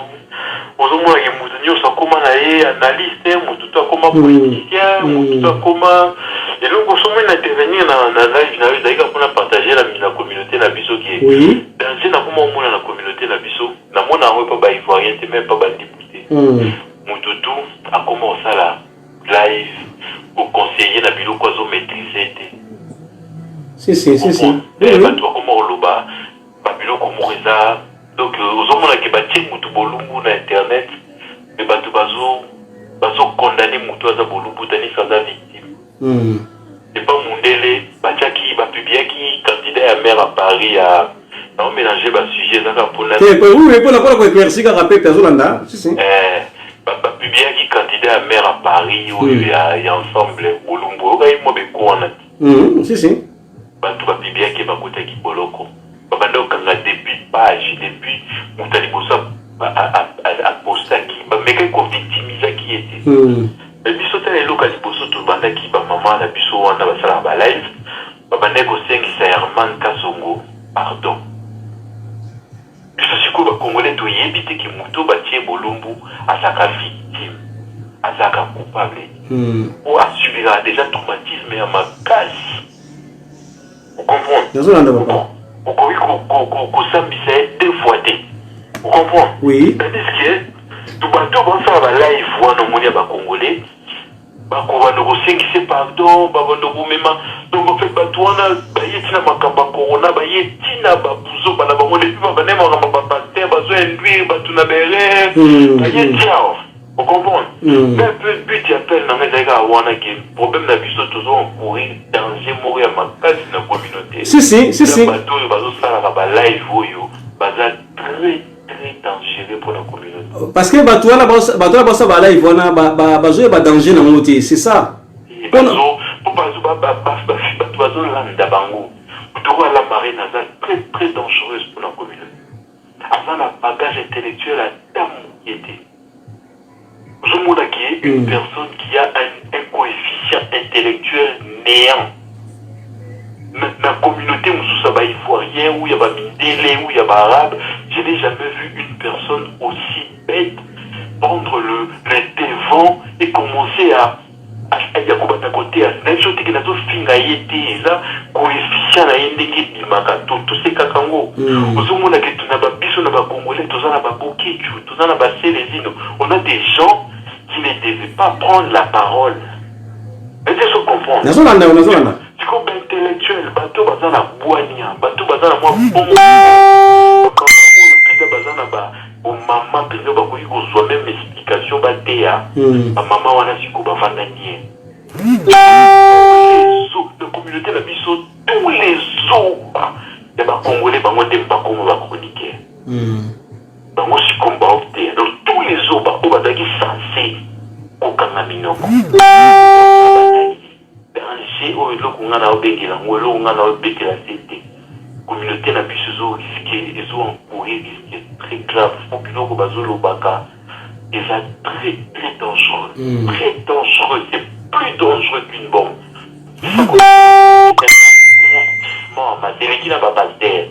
Ozomona ke mutanyo sa koma na ye analyste, mututo akoma politicien, mututo akoma et donc on s'en intervenir na live na d'ailleurs pour partager la communauté na biso qui est dans na koma omona na communauté na biso na mona on pas ba ivoirien te même pas ba député. Mututo akoma osala live au conseiller na bilo ko zo maîtriser te. Si. Bato bakoma oloba babilo komoreza donc ozomona ke batie mutu bolumbu na internet me bato bazo condamner mutu aza bolumbu tani saza victime et pas mundele batiaki bapubliaki candidat ya maire à Paris ya non mélanger ba sujet zaka pona oui pour éclaircir ka rappel tazolanda si bapubliaki candidat ya maire à Paris où il y a ensemble bolumbu okai mo be kona si bato bapibiaki bakotaki boloko babanda okanga depuis page depuis mutali bosa apostaki bamekaki kovictimizaki ete biso tala eloko ya liboso tobandaki bamama na biso wana basalaka balive babandaki kosengisa Herman Kasongo pardon biso sikoyo bakongole toyebi te ke moto batie bolumbu azalaka victime azalaka coupable o asubira déjà traumatisme ya makasi. Vous comprenez? Vous savez, deux fois. Vous comprenez? Oui. C'est-à-dire que tout bateau, on va faire live, on va Congolais. On va nous c'est pardon, on va nous même. Donc on fait bateau, on a bayetina makamba corona, bayetina babuzo, bana bango les plus bana mo ngamba pasteur, bazo induire batuna bere. Bayetia. Vous comprenez? Mais but tu appelles dans les gars, on a qui problème la biso toujours courir danger mourir ma case dans la communauté. Si. Bateau bazo sala ba live yo, baza très dangereux pour la communauté. Parce que bateau là basa ba live wana bazo ba danger na moté, c'est ça. Bazo landa bango. Tout la marine est très très dangereuse pour la communauté. Avant la bagage intellectuel à dame qui était je montre qui est une personne qui a un coefficient intellectuel néant. Dans la communauté où il ivoirien, où il y a Mindélé, où il y a arabe, je n'ai jamais vu une personne aussi bête prendre le devant et commencer à combattre à côté. Même chose que nous fingaïté, ça coefficient à indéqué bimaka tout ces kakango. Nous sommes là que tu n'as pas biso na ba congolais, tu n'as pas boké, tu n'as pas célésino. On a des gens qui ne devaient pas prendre la parole. Mais c'est ce qu'on comprend. C'est comme intellectuel, bateau bazan na boania, bateau bazan na moi bon. Comment le président bazan na ba au maman président ba ko yiko so même explication ba téa. Ba maman wana siko ba vandanie. La communauté la biso tous les autres. Ya ba congolais ba ngode ba ko ba chroniquer. Bango siko ba opté. Donc tous les autres ba bazaki censé kokanga minoko. Danger o eloko ngana obengela ngolo ngana obekela c'était communauté na biso risqué et zo encourir risque très grave pour biloko bazolo baka et ça très très dangereux c'est plus dangereux qu'une bombe ma délégué na pasteur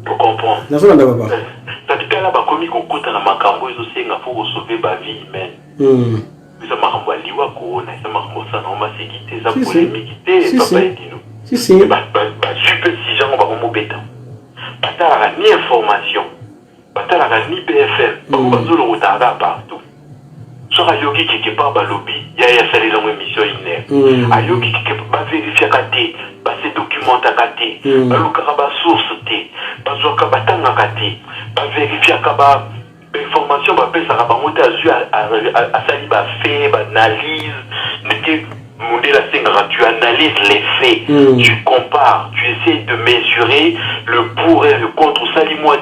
pour comprendre ça dit que là ba komi kokota na makambo ezo senga pour sauver ba vie humaine ça m'a renvoyé liwa corona ça m'a renvoyé ça non ma sécurité ça polémique papa edino super si gens va comme bêta pas ni information pas ni BFM pas le retard partout sur ayoki quelque part ba lobby ya ça les ont émission iner ayoki quelque part vérifier katé ba se documenter katé ba lokaka ba source té ba zoka batanga katé ba vérifier kaba information ba pesa ka bango ta zu à sali ba fait ba analyse nete modèle à tu analyses les faits tu compares tu essaies de mesurer le pour et le contre sali moi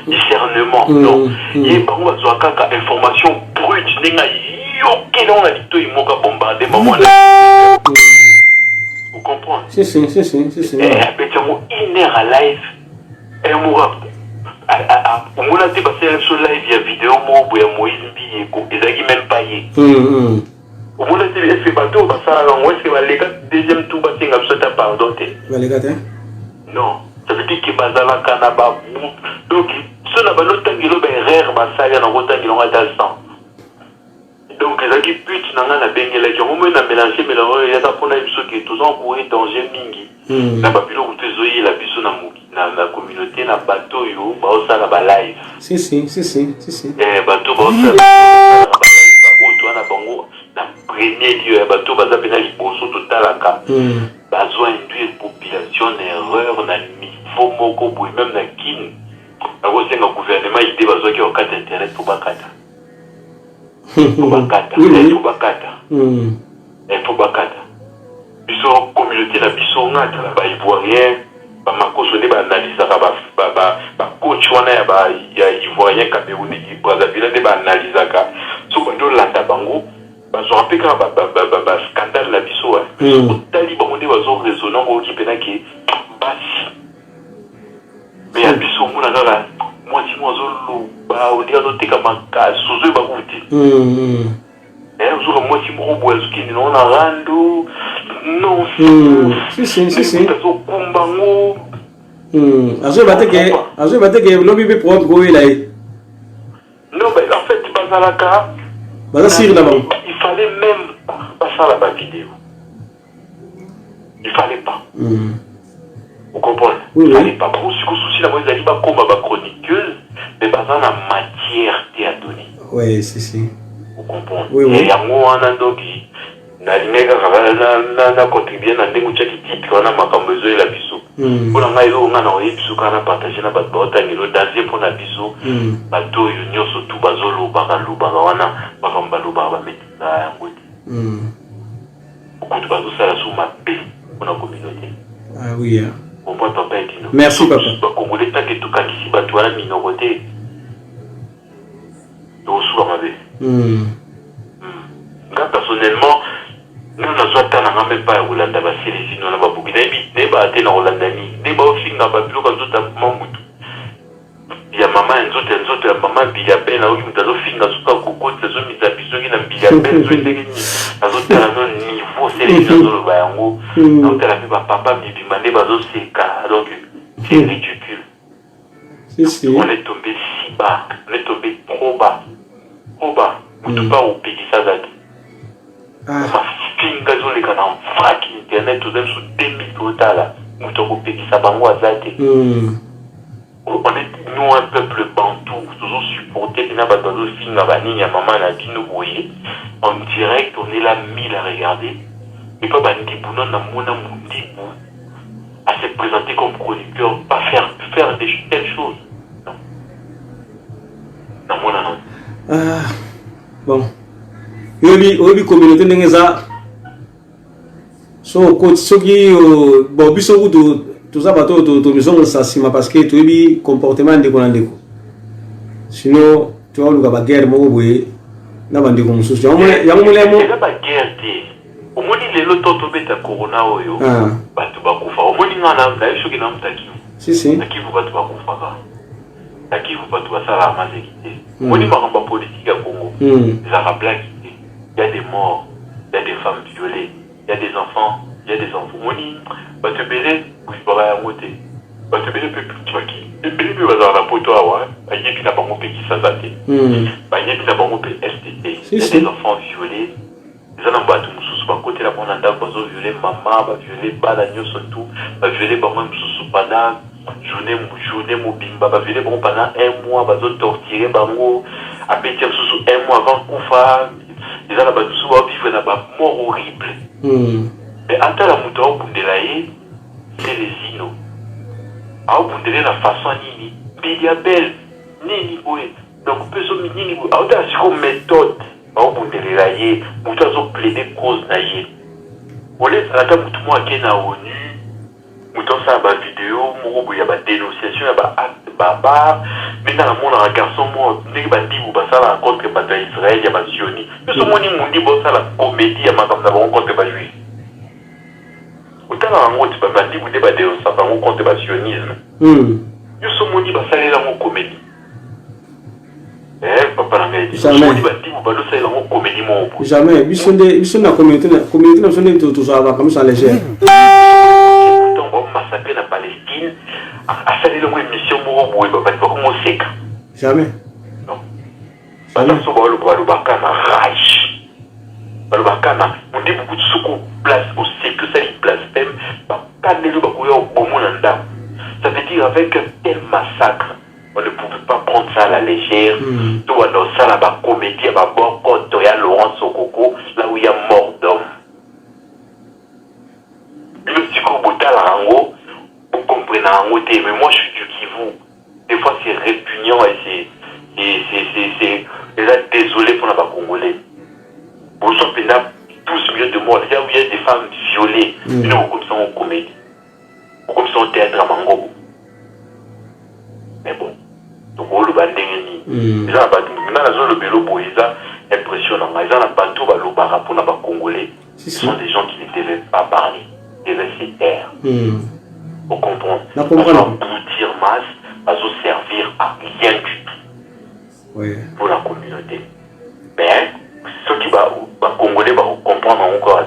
discernement non yé bango ba zo kaka information brute ninga yo kelon na lito imoka bombarder maman vous comprenez si et après une heure à live et mourra on a été passé sur live via vidéo moi Moïse Mbi et ezaki même pas yé vous On a dit est-ce que bateau va ça on est-ce que va les deuxième tour va tenir absolument pardon va les gars non ça veut dire que bazala kanaba donc ce n'a pas l'autre tangilo ben rare basaya na rotangilo ngata sang donc les qui pute nanga na bengela qui on na mélanger mélanger ya ta pona biso qui tous en courir danger mingi na babilo kutezoyi la biso na muki na communauté na bateau yo ba osala ba live si bateau ba osala na bango na premier lieu bateau baza pena liboso totalaka besoin induire population erreur na niveau moko boy même na kin akosenga gouvernement idée bazo ki okata internet pour bakata pour bakata biso communauté na biso ngata ba ivoirien ba makoso ne ba analyse ba coach wana ya ivoirien Camerounais qui Brazzaville ne ba analyse ka so ndo landa bango bazo apeka ba scandale la biso tali bango ne bazo raisonner ngo ki pena ki basi mais ya biso mona kaka moi si moi zolo ba on dit azoteka maka sozo ba kuti moi si mo bo ezuki ni on a rando non si zo kumbango azo bateke lobi be propre go ila non mais en fait bazalaka bazasir d'abord il fallait même pas ça la vidéo il fallait pas vous comprenez il fallait pas pour ce souci la moi ils pas comme ba chroniqueuse mais bazan la matière à donner si vous comprenez et yango wana ndoki na limeka na contribuer na ndengo chaki type kana makambo ezo la biso pour ngai lo ngana o biso kana partager na bato otangelo danger pour na biso bato yo nyoso tu bazolo bakaluba wana bakambaloba ba metna ngoti beaucoup bazo sala sous ma paix pour la communauté oui on peut pas être merci papa ba congolais tant que tout kakisi bato wana minorité do sous ma paix personnellement nous n'avons même pas Rolanda Bassili, nous n'avons pas beaucoup de bâtés dans Rolanda ni des bâtiments n'a pas plus qu'un autre mammouth. Il y a maman un autre maman bilabel là où nous avons fini dans ce cas coco nous avons mis à biso qui n'a bilabel nous avons autres à nos niveau c'est les gens dans le bayango nous avons papa bibi mané bazo c'est cas donc c'est ridicule. On est tombé si bas, on est tombé trop bas, nous pas au pays ça date. Finga zo leka na mfaki internet to them sur 2000 total mutoko pekisa bango azate on est nous un peuple bantou toujours supporté na ba dozo finga banini ya maman na bino boye en direct on est là 1000 à regarder et pas bandi bouna na mona mundibu à se présenter comme chroniqueur pas faire des telles choses non na mona non bon obi communauté ndenge za so coach soki bon biso kutu tuza bato to misongo sasima parce que to ebi comportement ndeko na ndeko sinon tu vas luka ba guerre moko boye na bandeko mususu yango mulemo eza ba guerre te omoni lelo toto beta corona oyo bato bakufa omoni ngana na soki na mutaki si akivu bato bakufa ka akivu bato basala amazeki te omoni makambo politique ya Congo ezaka blague. Il y a des morts, il y a des femmes violées, il y a des enfants, Moni, va te bêler, ou il va à côté. Va te bêler, tu vas qui? Et bêler, tu vas dans la poteau à voir, il y a qui n'a pas compris qui s'en zate. Il y a qui n'a pas compris STT. Il y a des enfants violés. Les enfants battent sous ma côté, la bonne anda, va violer maman, va violer Badagno surtout, va violer maman sous pendant journée mobimba, va violer bon pendant un mois, va torturer bango, à pétir sous un mois avant Koufa. Les gens là-bas vivent dans une mort horrible. Mais en tant que mouton, c'est les inos. Alors, vous la façon nini, biliabel, nini, oui. Donc, personne nini, alors, c'est une méthode. Alors, vous la mouton, vous plaidez cause naïe. Vous laissez à la mouton, moi, qui est à ONU, mouton, ça va vidéo, il y a des dénonciations, il y a des actes barbares. Maintenant, mon garçon, moi, n'est pas dit, vous passez à la rencontre que Israël, il y a des sionistes. Nous sommes dit, bon, ça, la comédie, il y a ma rencontre que juif. Autant la rencontre, pas dit, vous débattez, ça va rencontre que sionisme. Nous sommes dit, bah, ça, là, mon comédie. Papa, Jamais. Biso na communauté na sonde tout ça va comme ça léger. Pourtant on massacrer la Palestine a fait le mission pour ba comme seka. Jamais. Non. Parce que le bakana rage. Le bakana on dit beaucoup de soukou place au siècle ça il blasphème ba kanelo ba koyo bomonanda. Ça veut dire avec un tel massacre on ne pouvait pas prendre ça à la légère. Tout alors ça là bas comédie ba bon côté il y a Laurent Sokoko là où il y a mort d'homme. Le petit Kobota la rango vous comprenez rango mais moi je suis du Kivu. Des fois c'est répugnant et c'est désolé pour la Congolais. Pour son pénal tous milieu de mort déjà où il y a des femmes violées une comme ça en comédie. Comme ça en théâtre à Mango. Mais bon. Donc on le va dégainer. Ils ont le vélo pour ils ont impressionnant. Ils ont un bateau pour les Congolais. Ce sont des gens qui ne devaient pas parler, ils devaient se taire. Vous comprenez? Ils vont aboutir masse, ils vont servir à rien du tout pour la communauté. Mais ceux qui vont Congolais vont comprendre encore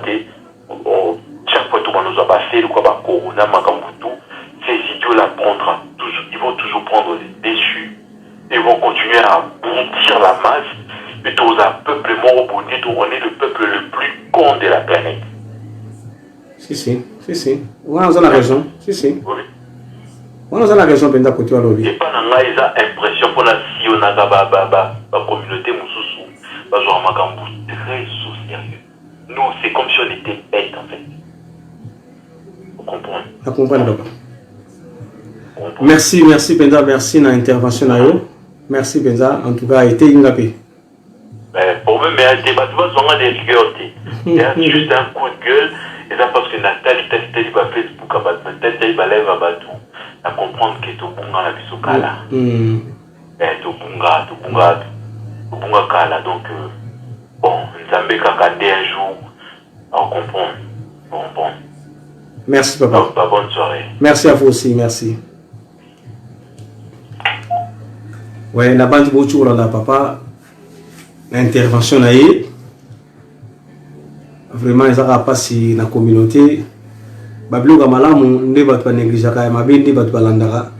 chaque fois que nous avons fait le corona, ces idiots-là ils vont toujours prendre les déçus. Ils vont continuer à bondir la masse. Et tous un peuple mort bondi, on est le peuple le plus con de la planète. Si. On a la raison. Si. Oui. On a la raison, Penda Koto Alobi. Et pas dans ils ont impression pour la si on a la communauté Moussoussou. Parce qu'on a très sérieux. Nous, c'est comme si on était bêtes en fait. Vous comprenez? Je comprends, papa. Merci Penda, merci dans l'intervention. Merci Penda, en tout cas, été ingapé. Pour moi, mais un débat, tu vois, on a des rigueurs. C'est juste un coup de gueule, et ça parce que Nathalie va Facebook, Nathalie va lève à bateau, à comprendre que tout le monde a vu ce cas-là. Tout le monde a cas-là. Donc, bon, nous avons regardé un jour, on comprend. Bon. Merci papa. Bonne soirée. Merci à vous aussi, merci. Ouais, la bande beaucoup là, papa. L'intervention là, vraiment, ils ont passé dans la communauté. Bablo Gamalamu, ne va pas négliger quand même, ne va pas l'andara.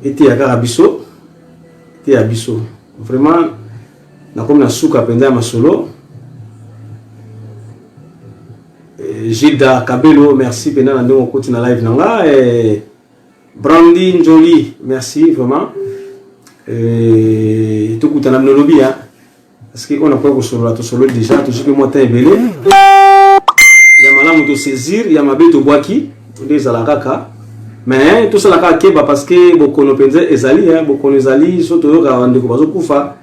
Était à Abisso, Vraiment, na comme na souka penda ma solo. Gilda Kabelo, merci penda na ndongo koti na live nanga. Brandy Njoli, merci vraiment. Tout le monde lobby, parce qu'on a pas que solo déjà, tout ce que moi t'ai belé. Il y a malade de saisir, il y a ma bête au bois qui, des alakaka. Mais tout ça la keba parce que beaucoup nos penze ezali, beaucoup nos ali, surtout quand on découvre kufa.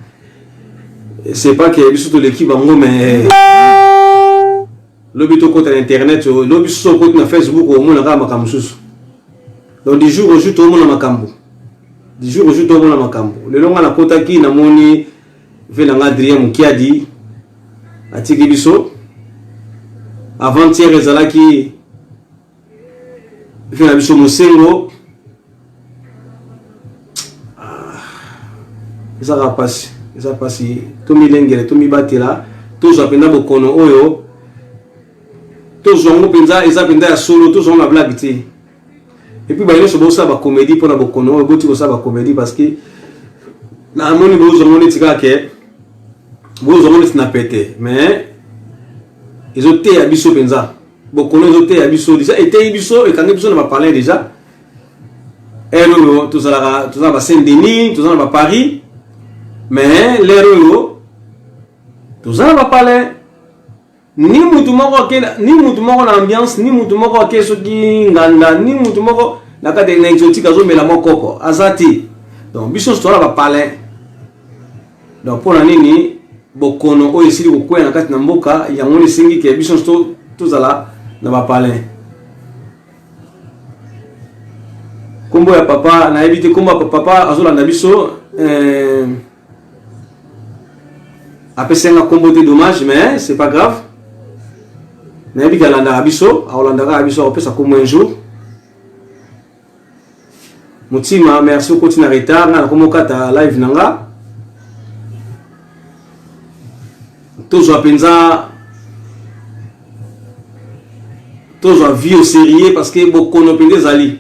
C'est pas que surtout l'équipe bango mais lobby to contre internet, lobby sur contre na Facebook au monde na makamsusu. Donc du jour au jour tout le monde na makambo. Du jour au jour, tout le monde a makambo. Le long à la kota qui n'a moni fait l'Adrien Moukiadi à Tigibiso. Avant-hier, les ala qui fait la biso Moussengo. Ça va passer. Tout mi lengere, tout mi batela. Tout ça penda bokono oyo. Tout ça on penza, ils appellent à solo, tout ça on a blague. Et puis, il y a une comédie pour la Bokono, il y a une comédie parce que la monnaie, vous avez dit mais ils ont été à Bisso Penza. Bokono, ils ont été à Bisso. Déjà, et Bisso, et quand ils ont parlé déjà, tout ça va Saint-Denis, tout ça va Paris, mais les Rolo, tout ça va parler. Ni mutu moko na ambiance, ni mutu moko ke soki nganda, ni mutu moko na ka de exotique azo mela moko azati. Donc biso stola ba parler. Donc pour nini bokono o esili ko kwena kati na mboka ya ngoni singi ke biso sto tozala na ba parler. Kombo ya papa na éviter kombo papa azola na biso après un combo de dommage mais c'est pas grave. Nabi Galanda Abisso, à Hollanda Abisso, on peut ça comme un jour. Mutima, merci au continent retard, na comme kata live nanga. tozwa penza tozwa vie au sérieux parce que bokono pende zali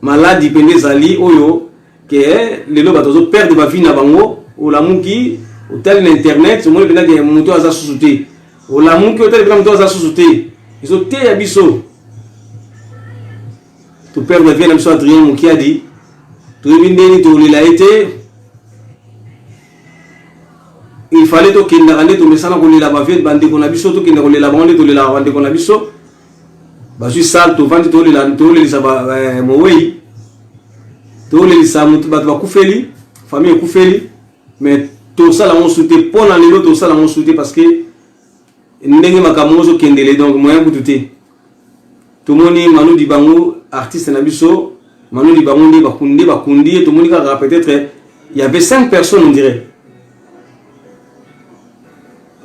maladi pende zali oyo que lelo batozo perdre ba vie na bango olamuki hotel na internet omoni penda ke moto aza susuté olamuki hotel penda moto aza susuté iso te ya biso to perdre vie na biso Adrien Mukiadi to bindeni to lila été il fallait to kinda kande to mesana ko lila ba vie bande ko na biso to kinda ko lila bande to lila bande ko na biso ba ju sal to vandi to lila ba mowei to lila mutu ba kufeli famille kufeli mais tout ça la on souté pour na lelo tout ça la on souté parce que ndenge makamozo kendele donc moyen kututé tout moni Manu Dibango artiste na biso Manu Dibango ndi bakundi tout moni ka peut-être il y avait 5 personnes on dirait.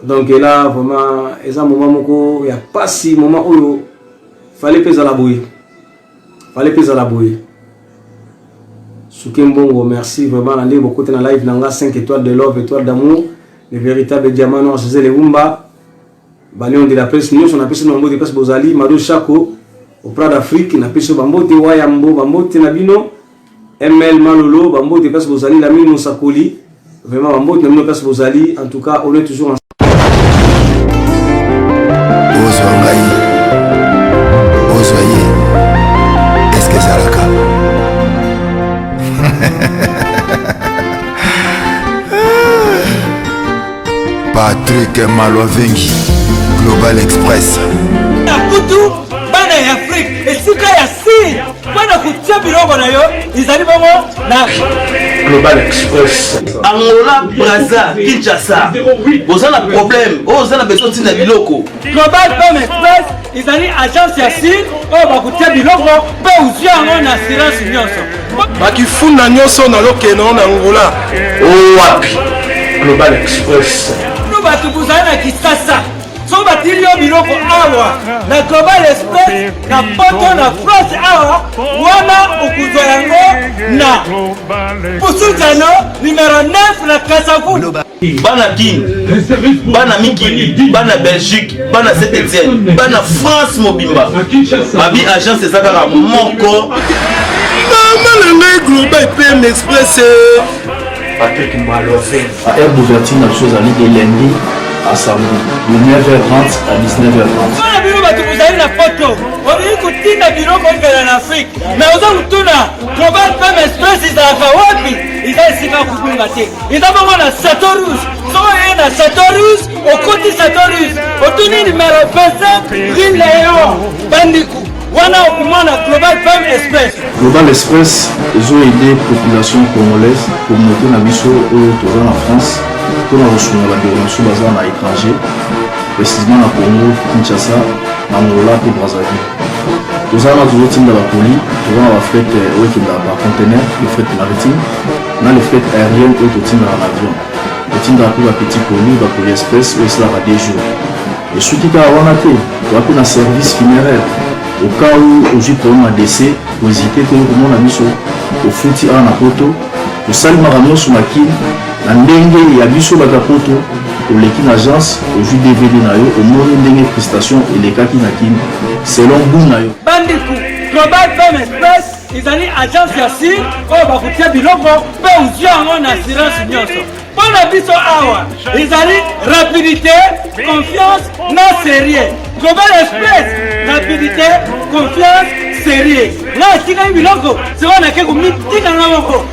Donc là vraiment eza moment moko il y a pas si moment où fallait peser la bouille. Soukimbongo, merci vraiment. Allez beaucoup dans la live nanga 5 étoiles de love, étoiles d'amour, les véritables diamants noirs, José Lewumba, Balion de la presse, nous on appelle ce nombre de presse Bozali, Mado Chako, au Prat d'Afrique, on appelle ce Bambote Wayambo, Bambote Nabino, ML Malolo, Bambote de presse Bozali, la mine Moussakoli, vraiment Bambote Nabino presse Bozali, en tout cas on est toujours ensemble. Est-ce que ça le cas? Patrick Malovengi, Global Express. Nakutu bana ya Afrique esika ya siri bana kutia biloko na yo izali bongo na Global Express. Angola, Brazza, Kinshasa. Vous avez un problème. Vous avez besoin de biloko. Global Express izali agence ya siri o bakutia biloko pe uzia ngo na assurance nyonso. Bakifuna nyonso na lokeno na Angola. Wapi? Global Express. Nous batu buzana na Kisasa. So batili yo biloko awa na Global Express na poto na France awa wana ukuzwa yango na Pusutano numéro 9 na Kasavu. Bana King, Bana Mikili, Bana Belgique, Bana Saint-Etienne, Bana France Mobimba. Babi agence ezaka moko. Global PM Express. Patrick Malovengi. À Air d'ouverture, la chose à l'île de lundi à samedi, de 9h30 à 19h30. Voilà, biro batu buzali na photo. Wabili kutinda biro kwa na Afrique. Mais oza mutuna Global PM Express izaka wapi? Izali sika kubunga te. Izaba na Satorus. So na Satorus, okoti Satorus. Otuni numéro 25, Rue Léon, Bandikou. Wana okumana Global PM Express. Global Express, ils ont aidé la population congolaise, communauté na biso en France, pour la reçu la déronation basée à l'étranger, précisément à Congo, Kinshasa, Angola et Brazzaville. Nous avons toujours dans la colis, nous avons la fret dans conteneur, le fret maritime, nous avons le fret aérien et tout dans l'avion. Nous avons la petite colis, la colis express, où c'est là à 2 jours. Et ce qui est à Wanate, nous avons un service funéraire. Au cas où aujourd'hui pour un décès, vous hésitez que le monde a mis au fouti à la poto, au salut maramon sur ma kin, la ndenge et abisso batapoto, au l'équipe agence, au jus DVD nayo, au monde ndenge prestation et les kaki nakin, selon boum nayo. Bandikou, Global PM Express, ils ont agence ya siri, oh bakutia biloko, pe uzia ngo na assurance nyonso. Pour la biso awa, ils ont rapidité, confiance, na sérieux. Global Express, rapidité, confiance, sérieux. Là, si tu as un biloko, c'est on a quelque chose, tu as un biloko,